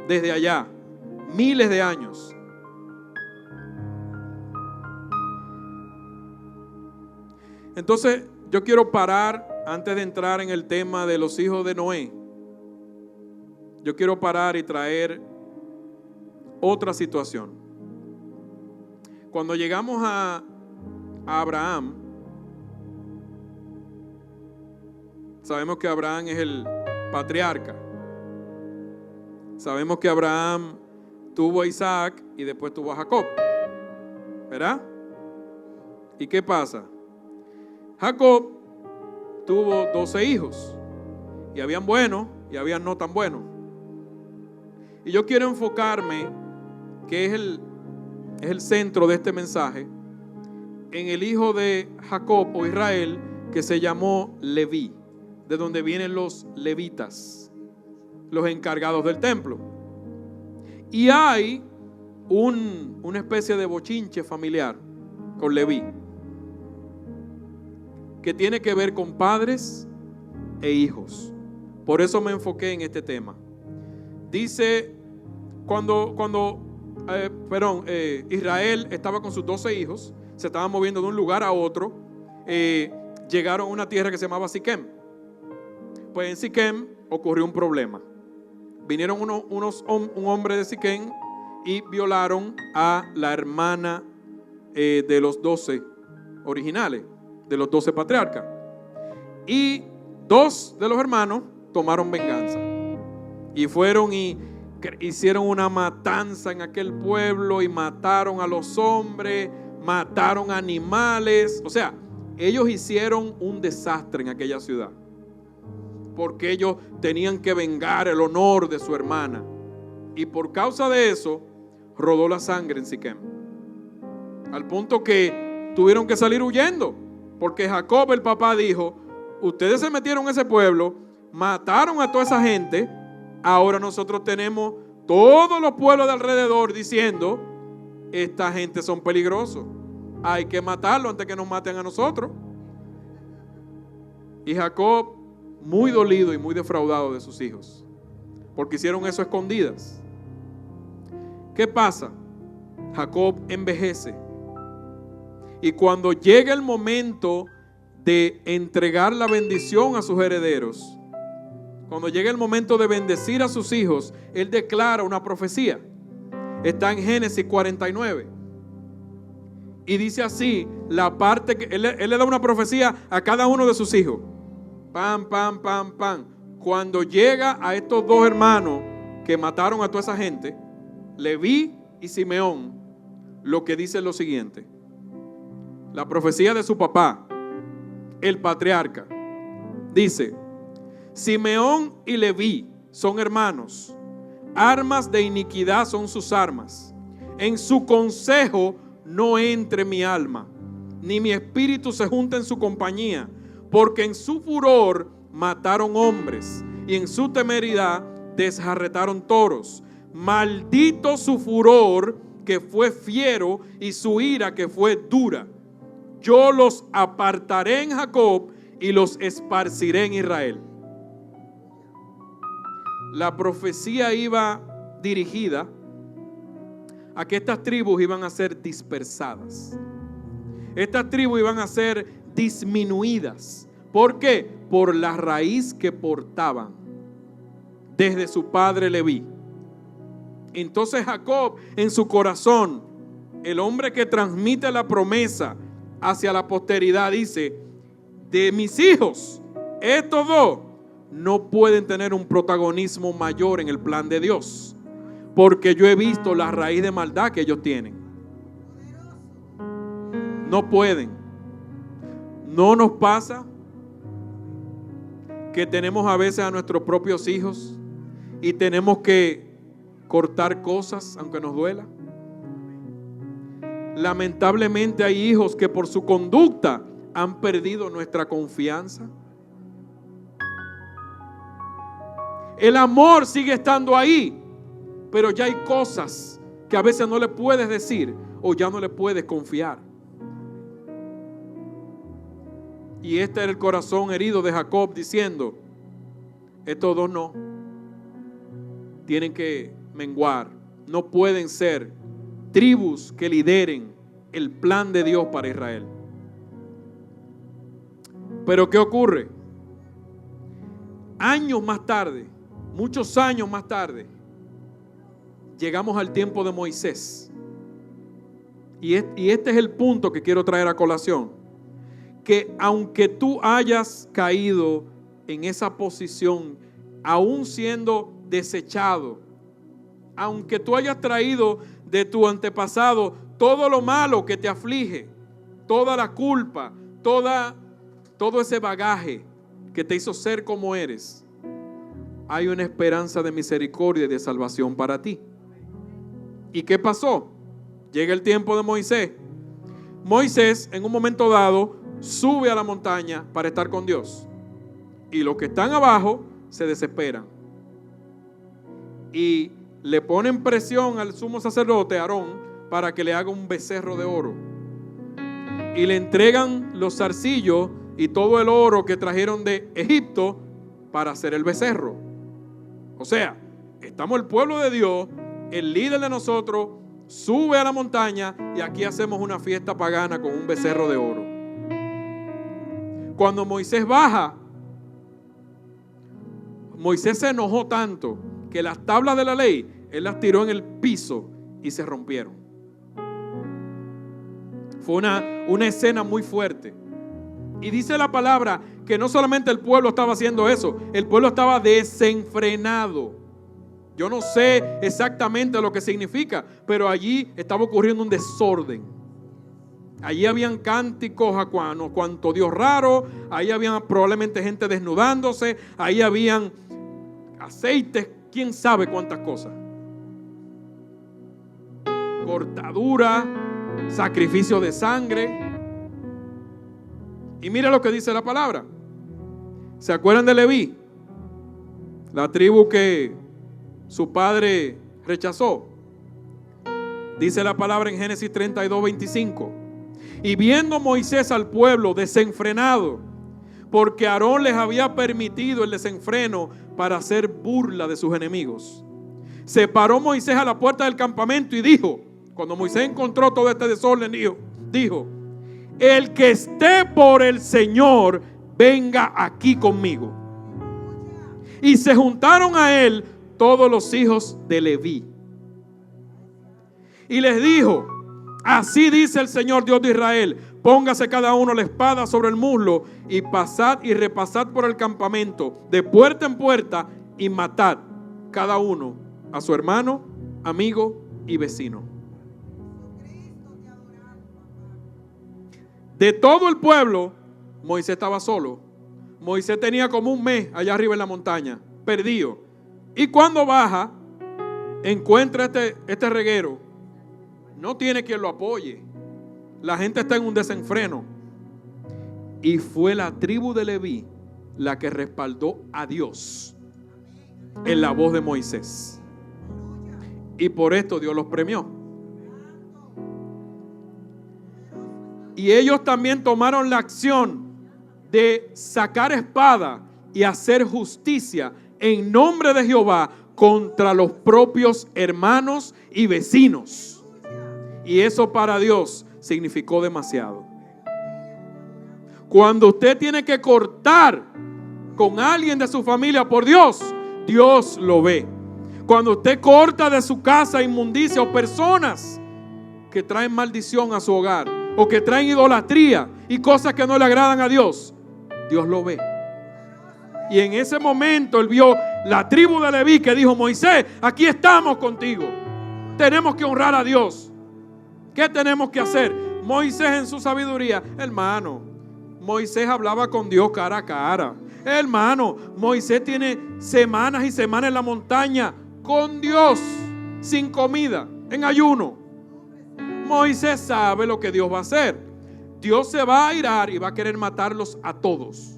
Desde allá, miles de años. Entonces, yo quiero parar antes de entrar en el tema de los hijos de Noé, yo quiero parar y traer otra situación. Cuando llegamos a Abraham, sabemos que Abraham es el patriarca. Sabemos que Abraham tuvo a Isaac y después tuvo a Jacob, ¿verdad? ¿Y qué pasa? Jacob tuvo 12 hijos, y habían buenos y habían no tan buenos. Y yo quiero enfocarme, que es el centro de este mensaje, en el hijo de Jacob o Israel, que se llamó Leví, de donde vienen los levitas, los encargados del templo. Y hay una especie de bochinche familiar con Leví, que tiene que ver con padres e hijos. Por eso me enfoqué en este tema. Dice, Israel estaba con sus 12 hijos, se estaban moviendo de un lugar a otro, llegaron a una tierra que se llamaba Siquem. Pues en Siquem ocurrió un problema. Vinieron un hombre de Siquem y violaron a la hermana de los 12 originales, de los 12 patriarcas. Y 2 de los hermanos tomaron venganza y fueron y hicieron una matanza en aquel pueblo y mataron a los hombres, mataron animales. O sea, ellos hicieron un desastre en aquella ciudad, porque ellos tenían que vengar el honor de su hermana. Y por causa de eso, rodó la sangre en Siquem, al punto que tuvieron que salir huyendo, porque Jacob, el papá, dijo: ustedes se metieron en ese pueblo, mataron a toda esa gente, ahora nosotros tenemos todos los pueblos de alrededor diciendo: esta gente son peligrosos, hay que matarlo antes que nos maten a nosotros. Y Jacob, muy dolido y muy defraudado de sus hijos, porque hicieron eso a escondidas. ¿Qué pasa? Jacob envejece, y cuando llega el momento de entregar la bendición a sus herederos, cuando llega el momento de bendecir a sus hijos, él declara una profecía. Está en Génesis 49. Y dice así, la parte que él le da una profecía a cada uno de sus hijos. Pam, pam, pam, pam. Cuando llega a estos 2 hermanos que mataron a toda esa gente, Leví y Simeón, lo que dice es lo siguiente. La profecía de su papá, el patriarca, dice: Simeón y Leví son hermanos, armas de iniquidad son sus armas. En su consejo no entre mi alma, ni mi espíritu se junta en su compañía, porque en su furor mataron hombres y en su temeridad desjarretaron toros. Maldito su furor, que fue fiero, y su ira, que fue dura. Yo los apartaré en Jacob y los esparciré en Israel. La profecía iba dirigida a que estas tribus iban a ser dispersadas. Estas tribus iban a ser disminuidas. ¿Por qué? Por la raíz que portaban desde su padre Leví. Entonces Jacob, en su corazón, el hombre que transmite la promesa hacia la posteridad, dice: de mis hijos, estos 2 no pueden tener un protagonismo mayor en el plan de Dios, porque yo he visto la raíz de maldad que ellos tienen. No pueden. ¿No nos pasa que tenemos a veces a nuestros propios hijos y tenemos que cortar cosas aunque nos duela? Lamentablemente hay hijos que por su conducta han perdido nuestra confianza. El amor sigue estando ahí, pero ya hay cosas que a veces no le puedes decir o ya no le puedes confiar. Y este era el corazón herido de Jacob, diciendo: estos 2 no, tienen que menguar, no pueden ser tribus que lideren el plan de Dios para Israel. Pero ¿qué ocurre? años más tarde, muchos años más tarde, llegamos al tiempo de Moisés. Y este es el punto que quiero traer a colación. Que aunque tú hayas caído en esa posición, aún siendo desechado, aunque tú hayas traído de tu antepasado todo lo malo que te aflige, toda la culpa, todo ese bagaje que te hizo ser como eres, hay una esperanza de misericordia y de salvación para ti. ¿Y qué pasó? Llega el tiempo de Moisés. Moisés, en un momento dado, sube a la montaña para estar con Dios. Y los que están abajo se desesperan. Y le ponen presión al sumo sacerdote Aarón para que le haga un becerro de oro. Y le entregan los zarcillos y todo el oro que trajeron de Egipto para hacer el becerro. O sea, estamos el pueblo de Dios, el líder de nosotros sube a la montaña y aquí hacemos una fiesta pagana con un becerro de oro. Cuando Moisés baja, Moisés se enojó tanto que las tablas de la ley, él las tiró en el piso y se rompieron. Fue una escena muy fuerte. Y dice la palabra que no solamente el pueblo estaba haciendo eso, el pueblo estaba desenfrenado. Yo no sé exactamente lo que significa, pero allí estaba ocurriendo un desorden. Allí habían cánticos a cuanto Dios raro, ahí habían probablemente gente desnudándose, ahí habían aceites, quién sabe cuántas cosas. Cortadura, sacrificio de sangre. Y mira lo que dice la palabra. ¿Se acuerdan de Leví? La tribu que su padre rechazó. Dice la palabra en Génesis 32:25. Y viendo Moisés al pueblo desenfrenado, porque Aarón les había permitido el desenfreno para hacer burla de sus enemigos, se paró Moisés a la puerta del campamento y dijo, cuando Moisés encontró todo este desorden, dijo: el que esté por el Señor, venga aquí conmigo. Y se juntaron a él todos los hijos de Leví. Y les dijo: así dice el Señor Dios de Israel, póngase cada uno la espada sobre el muslo y pasad y repasad por el campamento de puerta en puerta y matad cada uno a su hermano, amigo y vecino. De todo el pueblo, Moisés estaba solo. Moisés tenía como un mes allá arriba en la montaña, perdido. Y cuando baja, encuentra este reguero. No tiene quien lo apoye. La gente está en un desenfreno. Y fue la tribu de Leví la que respaldó a Dios en la voz de Moisés. Y por esto Dios los premió. Y ellos también tomaron la acción de sacar espada y hacer justicia en nombre de Jehová contra los propios hermanos y vecinos. Y eso para Dios significó demasiado. Cuando usted tiene que cortar con alguien de su familia por Dios, Dios lo ve. Cuando usted corta de su casa inmundicia o personas que traen maldición a su hogar, o que traen idolatría y cosas que no le agradan a Dios, Dios lo ve. Y en ese momento él vio la tribu de Leví que dijo: Moisés, aquí estamos contigo. Tenemos que honrar a Dios. ¿Qué tenemos que hacer? Moisés en su sabiduría, hermano, Moisés hablaba con Dios cara a cara. Hermano, Moisés tiene semanas y semanas en la montaña con Dios, sin comida, en ayuno. Moisés sabe lo que Dios va a hacer. Dios se va a irar y va a querer matarlos a todos.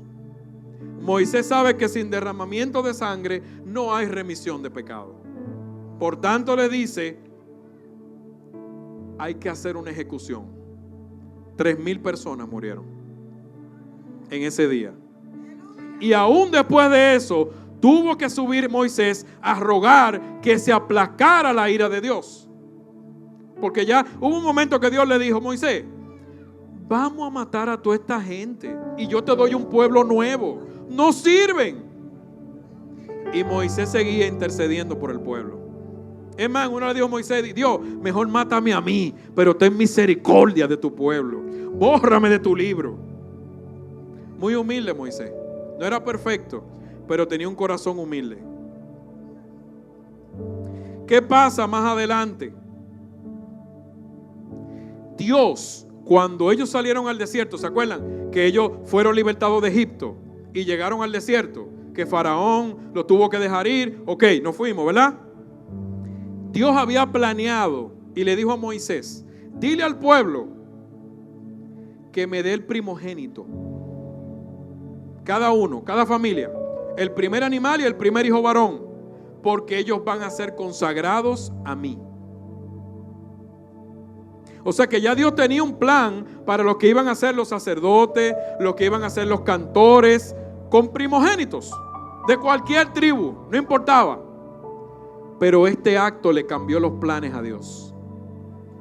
Moisés sabe que sin derramamiento de sangre no hay remisión de pecado. Por tanto le dice: hay que hacer una ejecución. 3,000 personas murieron en ese día. Y aún después de eso, tuvo que subir Moisés a rogar que se aplacara la ira de Dios. Porque ya hubo un momento que Dios le dijo: Moisés, vamos a matar a toda esta gente y yo te doy un pueblo nuevo. No sirven. Y Moisés seguía intercediendo por el pueblo. Es más, uno le dijo a Moisés: Dios, mejor mátame a mí, pero ten misericordia de tu pueblo. Bórrame de tu libro. Muy humilde Moisés. No era perfecto, pero tenía un corazón humilde. ¿Qué pasa más adelante? Dios, cuando ellos salieron al desierto, ¿se acuerdan? Que ellos fueron libertados de Egipto y llegaron al desierto, que Faraón lo tuvo que dejar ir. Ok, nos fuimos, ¿verdad? Dios había planeado y le dijo a Moisés: dile al pueblo que me dé el primogénito. Cada uno, cada familia, el primer animal y el primer hijo varón, porque ellos van a ser consagrados a mí. O sea que ya Dios tenía un plan para lo que iban a hacer los sacerdotes, lo que iban a hacer los cantores, con primogénitos de cualquier tribu, no importaba. Pero este acto le cambió los planes a Dios.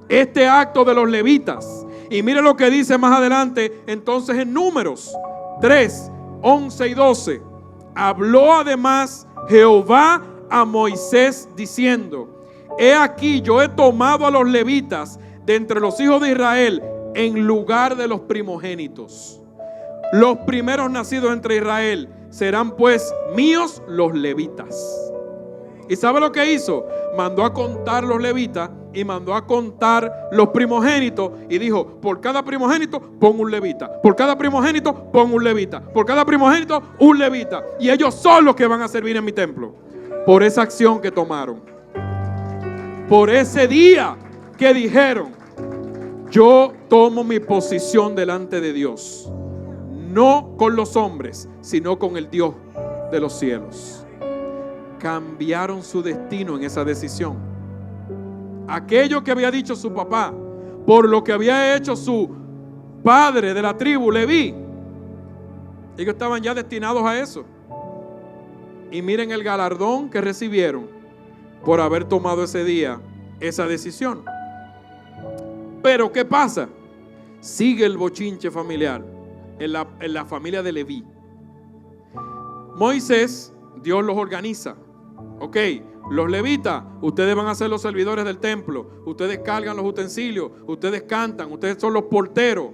Este acto de los levitas. Y mire lo que dice más adelante, entonces en Números 3, 11 y 12. Habló además Jehová a Moisés diciendo: he aquí, yo he tomado a los levitas de entre los hijos de Israel en lugar de los primogénitos. Los primeros nacidos entre Israel serán pues míos los levitas. ¿Y sabe lo que hizo? Mandó a contar los levitas y mandó a contar los primogénitos y dijo: por cada primogénito pon un levita, por cada primogénito pon un levita, por cada primogénito un levita, y ellos son los que van a servir en mi templo. Por esa acción que tomaron, por ese día que dijeron: yo tomo mi posición delante de Dios, no con los hombres, sino con el Dios de los cielos. Cambiaron su destino en esa decisión. Aquello que había dicho su papá, por lo que había hecho su padre de la tribu Leví, ellos estaban ya destinados a eso. Y miren el galardón que recibieron por haber tomado ese día esa decisión. Pero ¿qué pasa? Sigue el bochinche familiar en la familia de Leví. Moisés, Dios los organiza. Ok, los levitas, ustedes van a ser los servidores del templo, ustedes cargan los utensilios, ustedes cantan, ustedes son los porteros.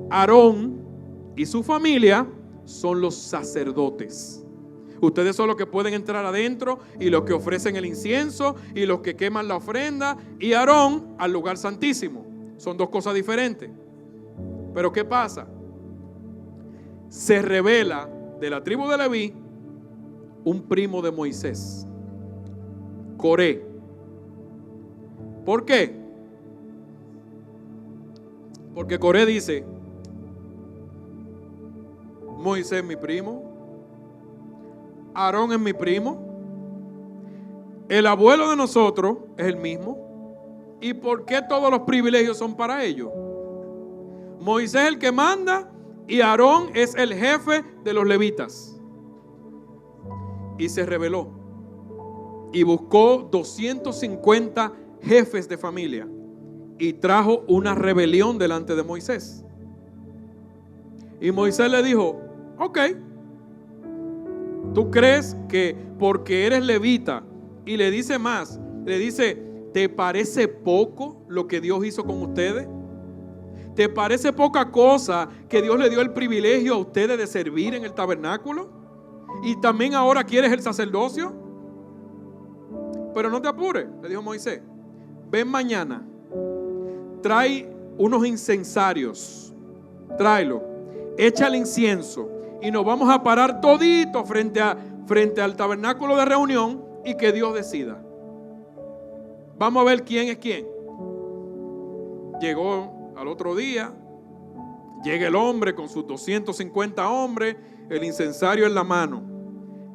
Aarón y su familia son los sacerdotes. Ustedes son los que pueden entrar adentro y los que ofrecen el incienso y los que queman la ofrenda, y Aarón al lugar santísimo. Son dos cosas diferentes. Pero ¿qué pasa? Se revela de la tribu de Leví un primo de Moisés, Coré. ¿Por qué? Porque Coré dice: Moisés es mi primo, Aarón es mi primo, el abuelo de nosotros es el mismo, ¿y por qué todos los privilegios son para ellos? Moisés es el que manda y Aarón es el jefe de los levitas. Y se rebeló y buscó 250 jefes de familia y trajo una rebelión delante de Moisés. Y Moisés le dijo: ok, ¿tú crees que porque eres levita? Y le dice más, le dice: ¿te parece poco lo que Dios hizo con ustedes? ¿Te parece poca cosa que Dios le dio el privilegio a ustedes de servir en el tabernáculo? ¿Y también ahora quieres el sacerdocio? Pero no te apures, le dijo Moisés. Ven mañana, trae unos incensarios, tráelo, echa el incienso y nos vamos a parar todito frente al tabernáculo de reunión y que Dios decida. Vamos a ver quién es quién. Llegó al otro día, llega el hombre con sus 250 hombres, el incensario en la mano.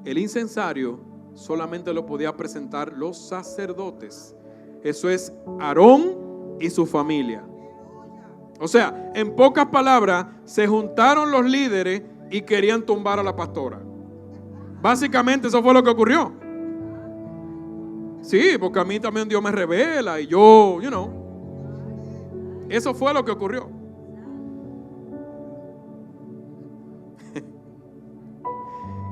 El incensario solamente lo podía presentar los sacerdotes. Eso es Aarón y su familia. O sea, en pocas palabras, se juntaron los líderes y querían tumbar a la pastora. Básicamente eso fue lo que ocurrió. Sí, porque a mí también Dios me revela y yo, eso fue lo que ocurrió.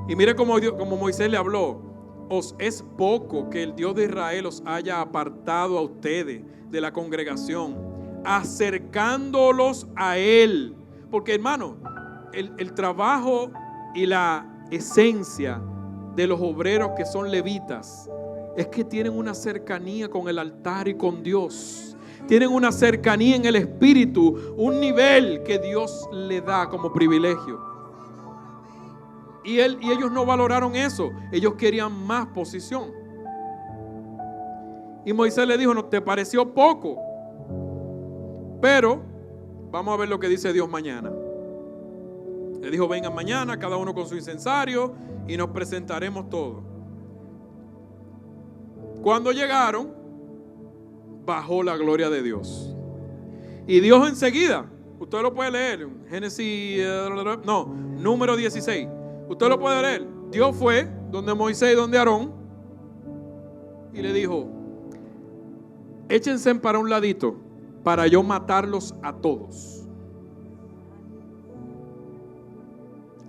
Y mire como Moisés le habló: os es poco que el Dios de Israel os haya apartado a ustedes de la congregación, acercándolos a Él. Porque, hermano, el trabajo y la esencia de los obreros que son levitas es que tienen una cercanía con el altar y con Dios. Tienen una cercanía en el espíritu, un nivel que Dios le da como privilegio. Y ellos no valoraron eso. Ellos querían más posición. Y Moisés le dijo: ¿no te pareció poco? Pero vamos a ver lo que dice Dios mañana. Le dijo: vengan mañana, cada uno con su incensario, y nos presentaremos todos. Cuando llegaron, bajó la gloria de Dios. Y Dios enseguida, usted lo puede leer, Génesis, número 16. Usted lo puede leer. Dios fue donde Moisés y donde Aarón y le dijo: échense para un ladito para yo matarlos a todos.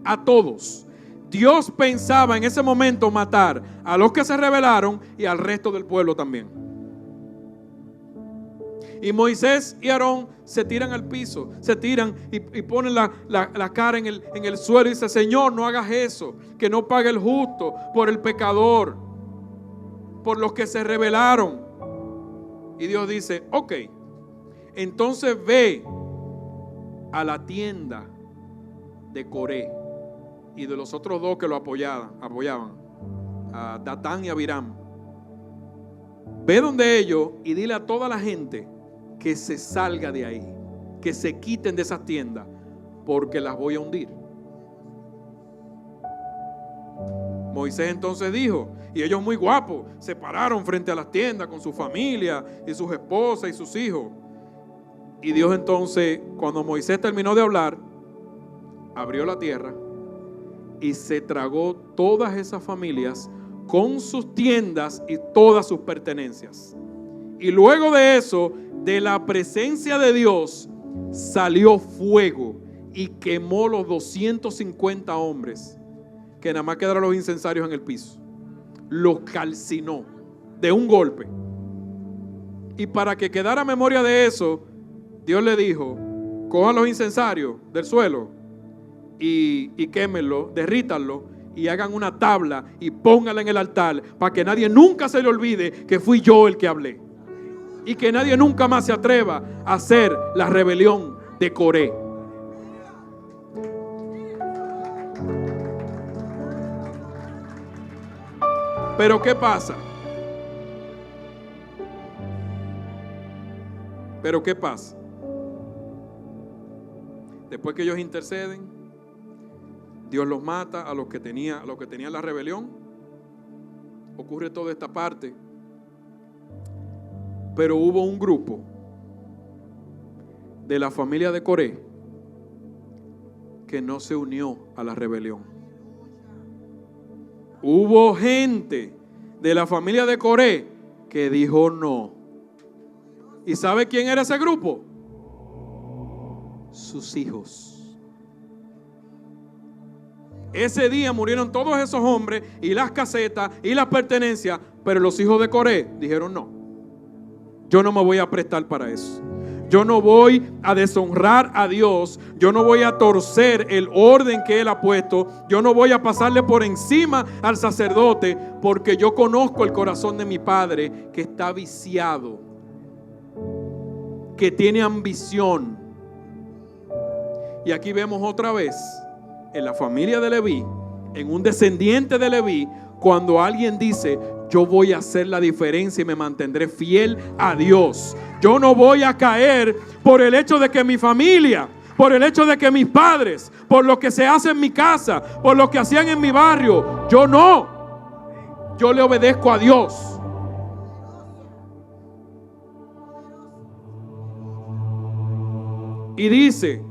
A todos. Dios pensaba en ese momento matar a los que se rebelaron y al resto del pueblo también. Y Moisés y Aarón se tiran al piso, se tiran y ponen la cara en el suelo y dice: Señor, no hagas eso, que no pague el justo por el pecador, por los que se rebelaron. Y Dios dice: ok, entonces ve a la tienda de Coré y de los otros dos que lo apoyaban, a Datán y Abiram. Ve donde ellos y dile a toda la gente que se salga de ahí, que se quiten de esas tiendas, porque las voy a hundir. Moisés entonces dijo, y ellos muy guapos, se pararon frente a las tiendas con su familia y sus esposas y sus hijos. Y Dios entonces, cuando Moisés terminó de hablar, abrió la tierra y se tragó todas esas familias con sus tiendas y todas sus pertenencias. Y luego de eso, de la presencia de Dios, salió fuego y quemó los 250 hombres, que nada más quedaron los incensarios en el piso. Los calcinó de un golpe. Y para que quedara memoria de eso, Dios le dijo: cojan los incensarios del suelo y quémenlo, derrítanlo y hagan una tabla y pónganla en el altar para que nadie nunca se le olvide que fui yo el que hablé. Y que nadie nunca más se atreva a hacer la rebelión de Coré. Pero ¿qué pasa? Pero ¿qué pasa? Después que ellos interceden, Dios los mata a los que tenían la rebelión. Ocurre toda esta parte. Pero hubo un grupo de la familia de Coré que no se unió a la rebelión. Hubo gente de la familia de Coré que dijo no. ¿Y sabe quién era ese grupo? Sus hijos. Ese día murieron todos esos hombres y las casetas y las pertenencias, pero los hijos de Coré dijeron no. Yo no me voy a prestar para eso. Yo no voy a deshonrar a Dios. Yo no voy a torcer el orden que Él ha puesto. Yo no voy a pasarle por encima al sacerdote, porque yo conozco el corazón de mi padre, que está viciado, que tiene ambición. Y aquí vemos otra vez en la familia de Leví, en un descendiente de Leví, cuando alguien dice: yo voy a hacer la diferencia y me mantendré fiel a Dios. Yo no voy a caer por el hecho de que mi familia, por el hecho de que mis padres, por lo que se hace en mi casa, por lo que hacían en mi barrio. Yo no. Yo le obedezco a Dios. Y dice,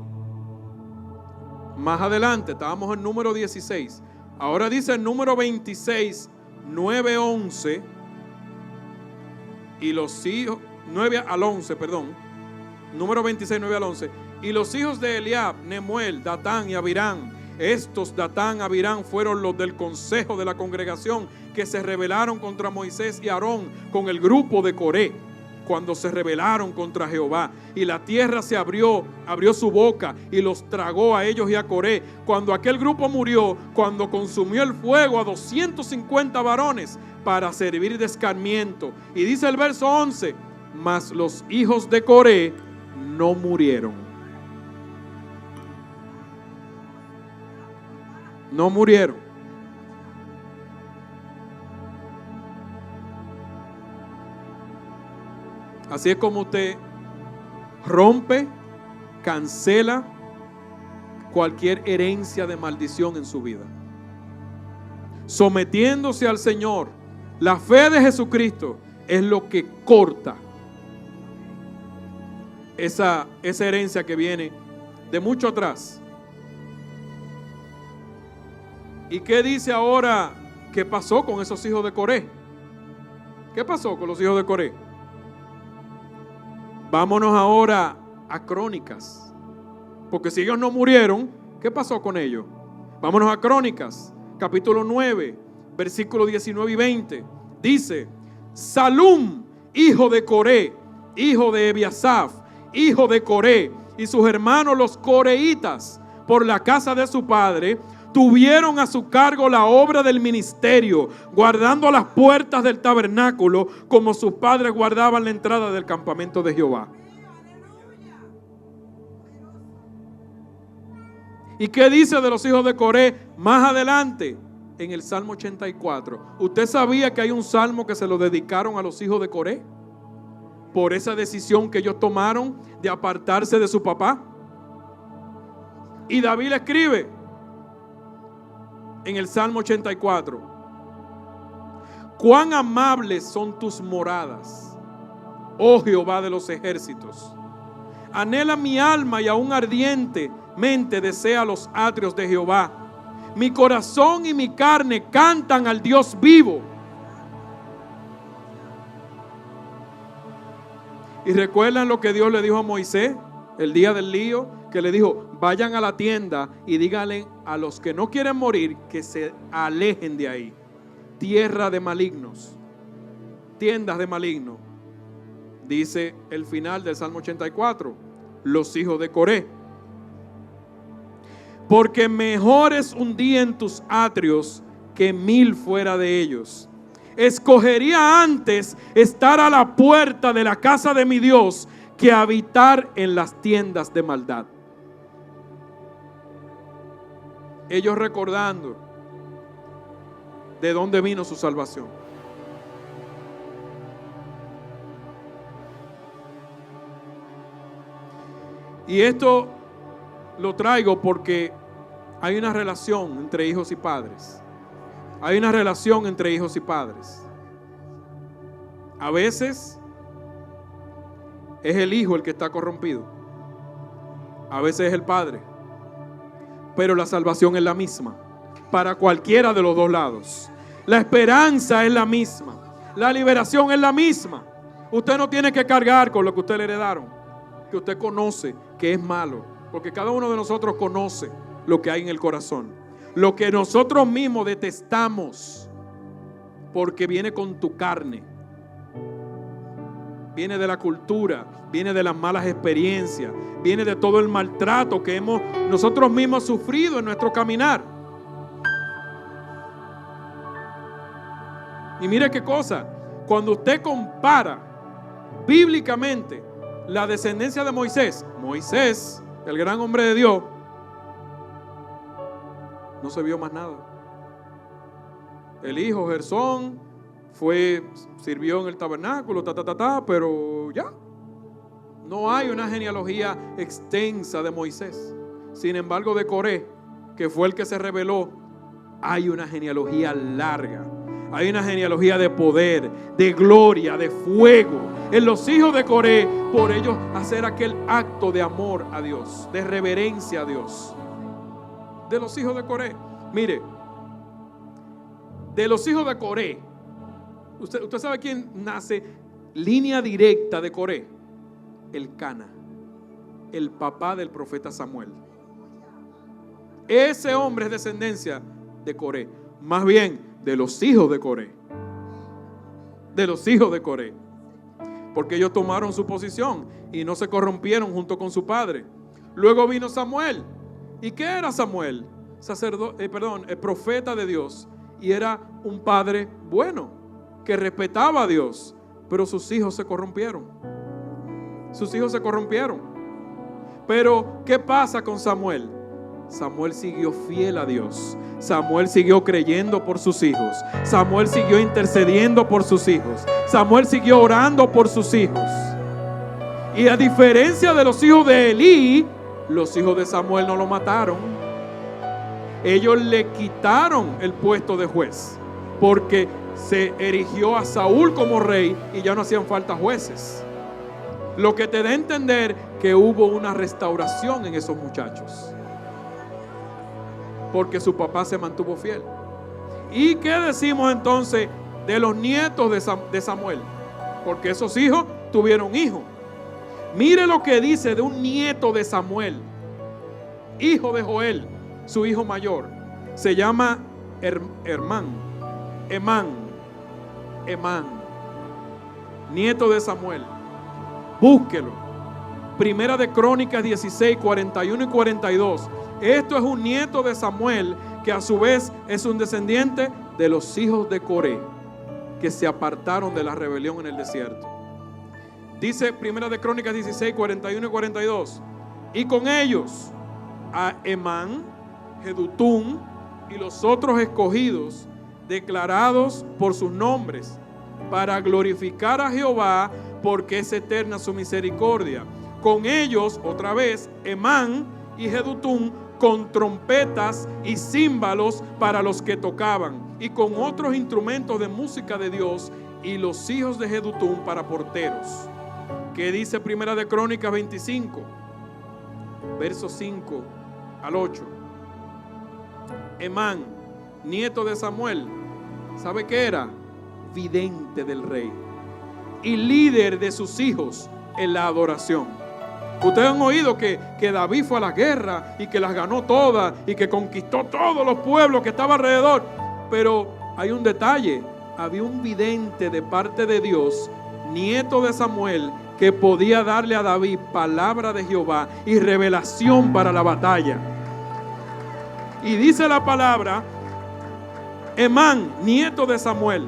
más adelante, estábamos en número 16. Ahora dice el número 26, 9, 11. Y los hijos, 9 al 11, perdón. Número 26, 9 al 11. Y los hijos de Eliab, Nemuel, Datán y Abiram, Estos, Datán, Abirán, fueron los del consejo de la congregación que se rebelaron contra Moisés y Aarón con el grupo de Coré, cuando se rebelaron contra Jehová. Y la tierra se abrió su boca y los tragó a ellos y a Coré. Cuando aquel grupo murió, cuando consumió el fuego a 250 varones para servir de escarmiento. Y dice el verso 11, mas los hijos de Coré no murieron. No murieron. Así es como usted rompe, cancela cualquier herencia de maldición en su vida. Sometiéndose al Señor. La fe de Jesucristo es lo que corta esa herencia que viene de mucho atrás. ¿Y qué dice ahora? ¿Qué pasó con esos hijos de Coré? ¿Qué pasó con los hijos de Coré? Vámonos ahora a Crónicas. Porque si ellos no murieron, ¿qué pasó con ellos? Vámonos a Crónicas, capítulo 9, versículos 19 y 20. Dice, Salum, hijo de Coré, hijo de Ebiasaf, hijo de Coré, y sus hermanos los coreitas, por la casa de su padre, tuvieron a su cargo la obra del ministerio, guardando las puertas del tabernáculo, como sus padres guardaban la entrada del campamento de Jehová. ¿Y qué dice de los hijos de Coré más adelante? En el Salmo 84. ¿Usted sabía que hay un salmo que se lo dedicaron a los hijos de Coré? Por esa decisión que ellos tomaron de apartarse de su papá. Y David le escribe en el Salmo 84: cuán amables son tus moradas, oh Jehová de los ejércitos. Anhela mi alma y aún ardientemente desea los atrios de Jehová. Mi corazón y mi carne cantan al Dios vivo. Y recuerdan lo que Dios le dijo a Moisés el día del lío, que le dijo: vayan a la tienda y díganle a los que no quieren morir que se alejen de ahí. Tierra de malignos, tiendas de malignos. Dice el final del Salmo 84, los hijos de Coré. Porque mejor es un día en tus atrios que 1000 fuera de ellos. Escogería antes estar a la puerta de la casa de mi Dios que habitar en las tiendas de maldad. Ellos recordando de dónde vino su salvación. Y esto lo traigo porque hay una relación entre hijos y padres. Hay una relación entre hijos y padres. A veces es el hijo el que está corrompido. A veces es el padre. Pero la salvación es la misma para cualquiera de los dos lados. La esperanza es la misma. La liberación es la misma. Usted no tiene que cargar con lo que usted le heredaron, que usted conoce que es malo, porque cada uno de nosotros conoce lo que hay en el corazón, lo que nosotros mismos detestamos, porque viene con tu carne, viene de la cultura, viene de las malas experiencias, viene de todo el maltrato que hemos nosotros mismos sufrido en nuestro caminar. Y mire qué cosa, cuando usted compara bíblicamente la descendencia de Moisés, el gran hombre de Dios, no se vio más nada. El hijo Gersón sirvió en el tabernáculo, pero ya. No hay una genealogía extensa de Moisés. Sin embargo, de Coré, que fue el que se rebeló, hay una genealogía larga. Hay una genealogía de poder, de gloria, de fuego. En los hijos de Coré, por ellos hacer aquel acto de amor a Dios, de reverencia a Dios. De los hijos de Coré. Mire, de los hijos de Coré, ¿usted sabe quién nace línea directa de Coré? Elcana, el papá del profeta Samuel. Ese hombre es descendencia de Coré. Más bien, de los hijos de Coré. De los hijos de Coré. Porque ellos tomaron su posición y no se corrompieron junto con su padre. Luego vino Samuel. ¿Y qué era Samuel? El profeta de Dios. Y era un padre bueno, que respetaba a Dios. Pero sus hijos se corrompieron. Sus hijos se corrompieron. Pero, ¿qué pasa con Samuel? Samuel siguió fiel a Dios. Samuel siguió creyendo por sus hijos. Samuel siguió intercediendo por sus hijos. Samuel siguió orando por sus hijos. Y a diferencia de los hijos de Elí, los hijos de Samuel no lo mataron. Ellos le quitaron el puesto de juez, porque se erigió a Saúl como rey y ya no hacían falta jueces. Lo que te da a entender que hubo una restauración en esos muchachos, porque su papá se mantuvo fiel. ¿Y qué decimos entonces de los nietos de Samuel? Porque esos hijos tuvieron hijos. Mire lo que dice de un nieto de Samuel, hijo de Joel, su hijo mayor. Se llama Emán, nieto de Samuel. Búsquelo. Primera de Crónicas 16, 41 y 42. Esto es un nieto de Samuel, que a su vez es un descendiente de los hijos de Coré, que se apartaron de la rebelión en el desierto. Dice Primera de Crónicas 16, 41 y 42. Y con ellos a Emán, Jedutún y los otros escogidos, declarados por sus nombres, para glorificar a Jehová, porque es eterna su misericordia. Con ellos, otra vez, Emán y Jedutún, con trompetas y címbalos para los que tocaban, y con otros instrumentos de música de Dios, y los hijos de Jedutún para porteros. ¿Qué dice Primera de Crónicas 25? Versos 5 al 8. Emán, nieto de Samuel, ¿sabe qué era? Vidente del rey y líder de sus hijos en la adoración. Ustedes han oído que David fue a la guerra y que las ganó todas y que conquistó todos los pueblos que estaban alrededor. Pero hay un detalle: había un vidente de parte de Dios, nieto de Samuel, que podía darle a David palabra de Jehová y revelación para la batalla. Y dice la palabra, Emán, nieto de Samuel,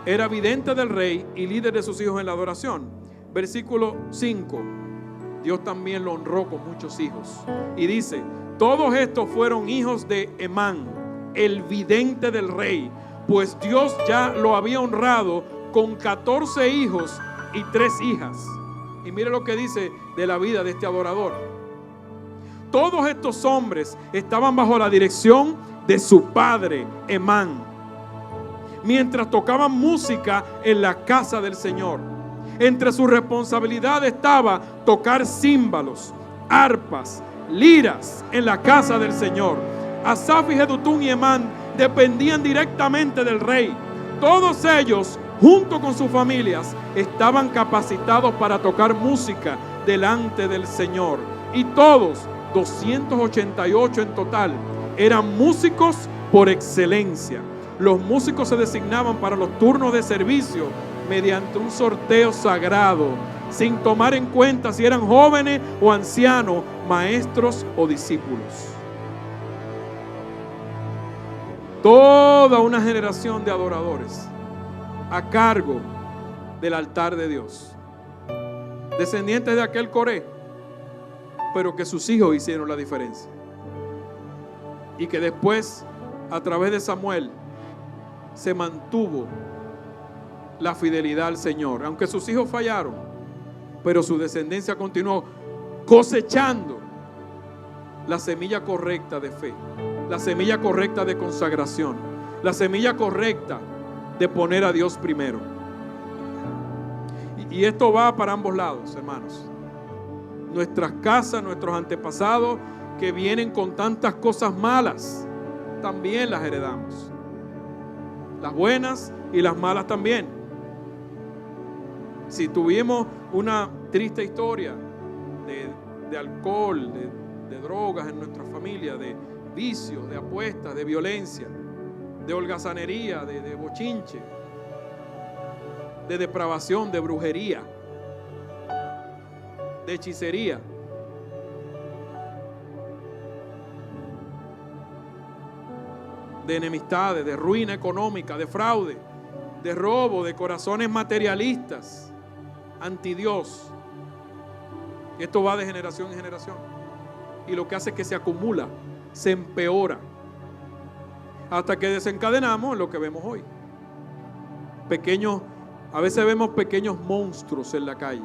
era vidente del rey y líder de sus hijos en la adoración. Versículo 5. Dios también lo honró con muchos hijos. Y dice, todos estos fueron hijos de Emán, el vidente del rey, pues Dios ya lo había honrado con 14 hijos y 3 hijas. Y mire lo que dice de la vida de este adorador. Todos estos hombres estaban bajo la dirección de su padre, Emán, mientras tocaban música en la casa del Señor. Entre sus responsabilidades estaba tocar címbalos, arpas, liras en la casa del Señor. Asaf y Jedutún y Emán dependían directamente del rey. Todos ellos, junto con sus familias, estaban capacitados para tocar música delante del Señor. Y todos, 288 en total, eran músicos por excelencia. Los músicos se designaban para los turnos de servicio mediante un sorteo sagrado, sin tomar en cuenta si eran jóvenes o ancianos, maestros o discípulos. Toda una generación de adoradores a cargo del altar de Dios, descendientes de aquel Coré, pero que sus hijos hicieron la diferencia, y que después, a través de Samuel, se mantuvo la fidelidad al Señor. Aunque sus hijos fallaron, pero su descendencia continuó cosechando la semilla correcta de fe, la semilla correcta de consagración, la semilla correcta de poner a Dios primero. Y esto va para ambos lados, hermanos. Nuestras casas, nuestros antepasados que vienen con tantas cosas malas, también las heredamos. Las buenas y las malas también. Si tuvimos una triste historia de alcohol, de drogas en nuestra familia, de vicios, de apuestas, de violencia, de holgazanería, de bochinche, de depravación, de brujería, de hechicería. De enemistades, de ruina económica, de fraude, de robo, de corazones materialistas, anti Dios. Esto va de generación en generación. Y lo que hace es que se acumula, se empeora, hasta que desencadenamos en lo que vemos hoy. A veces vemos pequeños monstruos en la calle.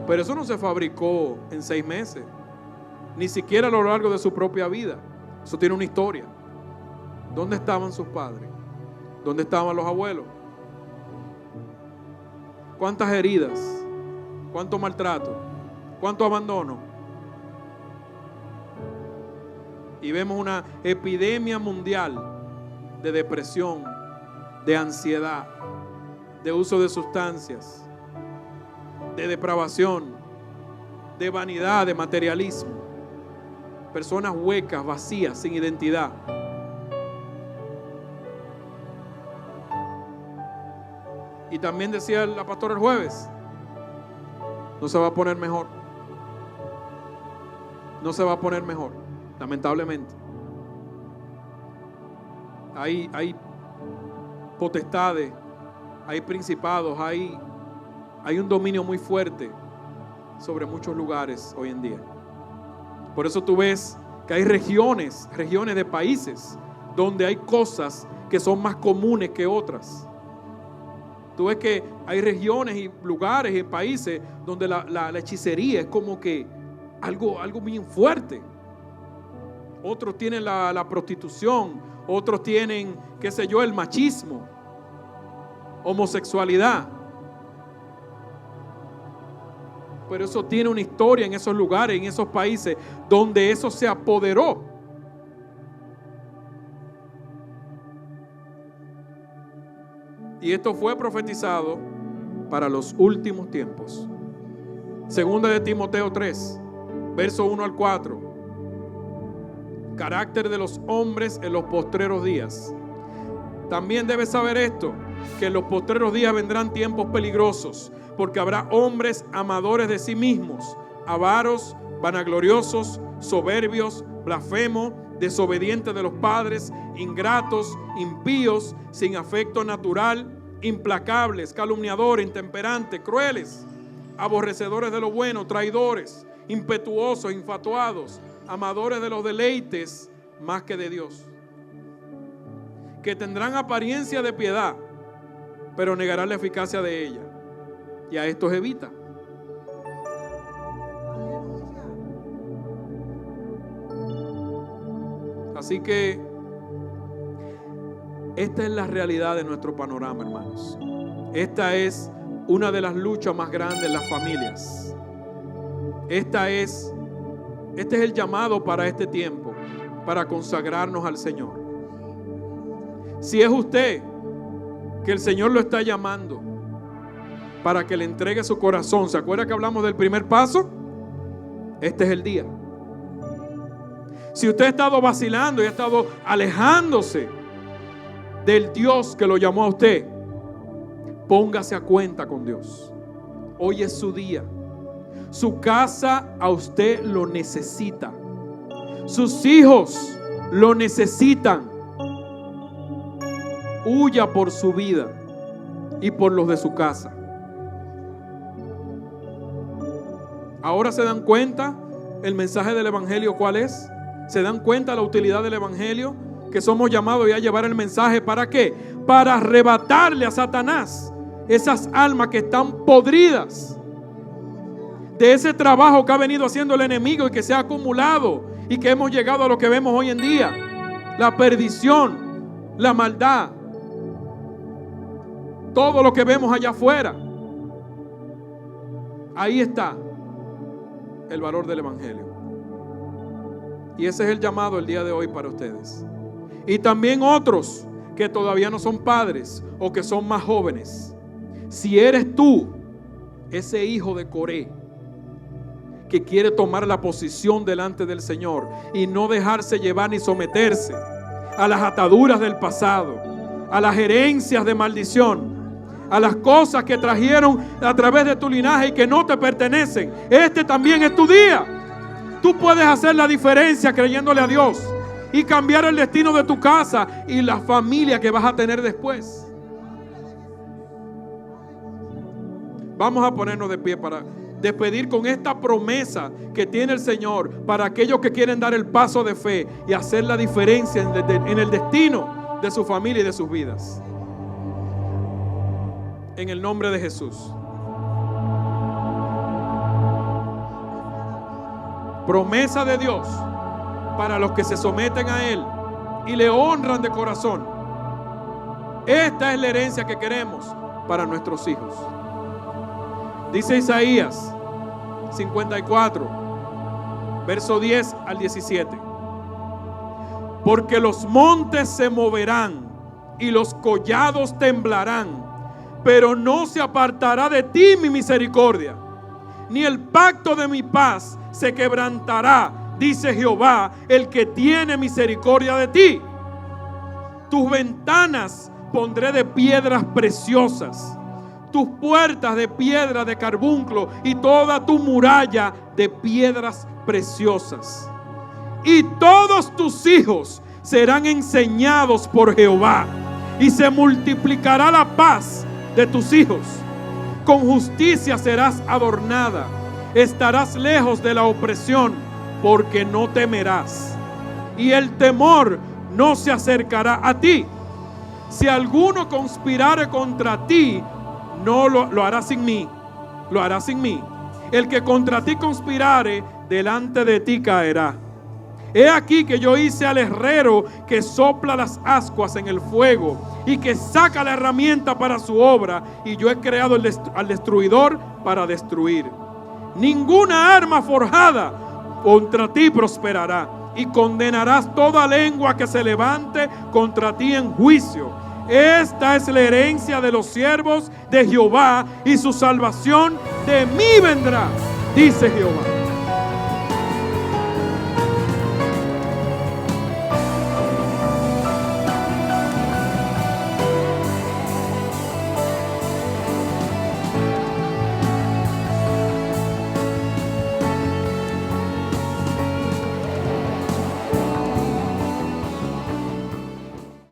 Pero eso no se fabricó en 6 meses, ni siquiera a lo largo de su propia vida. Eso tiene una historia. ¿Dónde estaban sus padres? ¿Dónde estaban los abuelos? ¿Cuántas heridas? ¿Cuánto maltrato? ¿Cuánto abandono? Y vemos una epidemia mundial de depresión, de ansiedad, de uso de sustancias, de depravación, de vanidad, de materialismo. Personas huecas, vacías, sin identidad. Y también decía la pastora el jueves, no se va a poner mejor. No se va a poner mejor, lamentablemente. Hay potestades, hay principados, hay un dominio muy fuerte sobre muchos lugares hoy en día. Por eso tú ves que hay regiones de países donde hay cosas que son más comunes que otras. Tú ves que hay regiones y lugares y países donde la hechicería es como que algo bien fuerte. Otros tienen la prostitución, otros tienen, qué sé yo, el machismo, homosexualidad. Pero eso tiene una historia en esos lugares, en esos países donde eso se apoderó. Y esto fue profetizado para los últimos tiempos. Segunda de Timoteo 3, verso 1 al 4. Carácter de los hombres en los postreros días. También debes saber esto, que en los postreros días vendrán tiempos peligrosos, porque habrá hombres amadores de sí mismos, avaros, vanagloriosos, soberbios, blasfemos, desobedientes de los padres, ingratos, impíos, sin afecto natural, implacables, calumniadores, intemperantes, crueles, aborrecedores de lo bueno, traidores, impetuosos, infatuados, amadores de los deleites más que de Dios, que tendrán apariencia de piedad, pero negarán la eficacia de ella. Y a estos evita. Así que esta es la realidad de nuestro panorama, hermanos. Esta es una de las luchas más grandes en las familias. Este es el llamado para este tiempo, para consagrarnos al Señor. Si es usted que el Señor lo está llamando para que le entregue su corazón, ¿se acuerda que hablamos del primer paso? Este es el día. Si usted ha estado vacilando y ha estado alejándose del Dios que lo llamó a usted, póngase a cuenta con Dios. Hoy es su día. Su casa a usted lo necesita. Sus hijos lo necesitan. Huya por su vida y por los de su casa. Ahora se dan cuenta el mensaje del Evangelio, ¿cuál es? ¿Se dan cuenta la utilidad del Evangelio? Que somos llamados ya a llevar el mensaje, ¿para qué? Para arrebatarle a Satanás esas almas que están podridas de ese trabajo que ha venido haciendo el enemigo y que se ha acumulado y que hemos llegado a lo que vemos hoy en día: la perdición, la maldad, todo lo que vemos allá afuera. Ahí está el valor del Evangelio. Y ese es el llamado el día de hoy para ustedes. Y también otros que todavía no son padres o que son más jóvenes. Si eres tú ese hijo de Coré que quiere tomar la posición delante del Señor y no dejarse llevar ni someterse a las ataduras del pasado, a las herencias de maldición, a las cosas que trajeron a través de tu linaje y que no te pertenecen. Este también es tu día. Tú puedes hacer la diferencia creyéndole a Dios y cambiar el destino de tu casa y la familia que vas a tener después. Vamos a ponernos de pie para despedir con esta promesa que tiene el Señor para aquellos que quieren dar el paso de fe y hacer la diferencia en el destino de su familia y de sus vidas. En el nombre de Jesús. Promesa de Dios para los que se someten a Él y le honran de corazón. Esta es la herencia que queremos para nuestros hijos. Dice Isaías 54, verso 10 al 17. Porque los montes se moverán y los collados temblarán, pero no se apartará de ti mi misericordia, ni el pacto de mi paz se quebrantará, dice Jehová, el que tiene misericordia de ti. Tus ventanas pondré de piedras preciosas, tus puertas de piedra de carbunclo y toda tu muralla de piedras preciosas. Y todos tus hijos serán enseñados por Jehová, y se multiplicará la paz de tus hijos. Con justicia serás adornada, estarás lejos de la opresión, porque no temerás, y el temor no se acercará a ti. Si alguno conspirare contra ti, no lo hará sin mí, lo hará sin mí. El que contra ti conspirare, delante de ti caerá. He aquí que yo hice al herrero que sopla las ascuas en el fuego y que saca la herramienta para su obra, y yo he creado al destruidor para destruir. Ninguna arma forjada contra ti prosperará, y condenarás toda lengua que se levante contra ti en juicio. Esta es la herencia de los siervos de Jehová, y su salvación de mí vendrá, dice Jehová.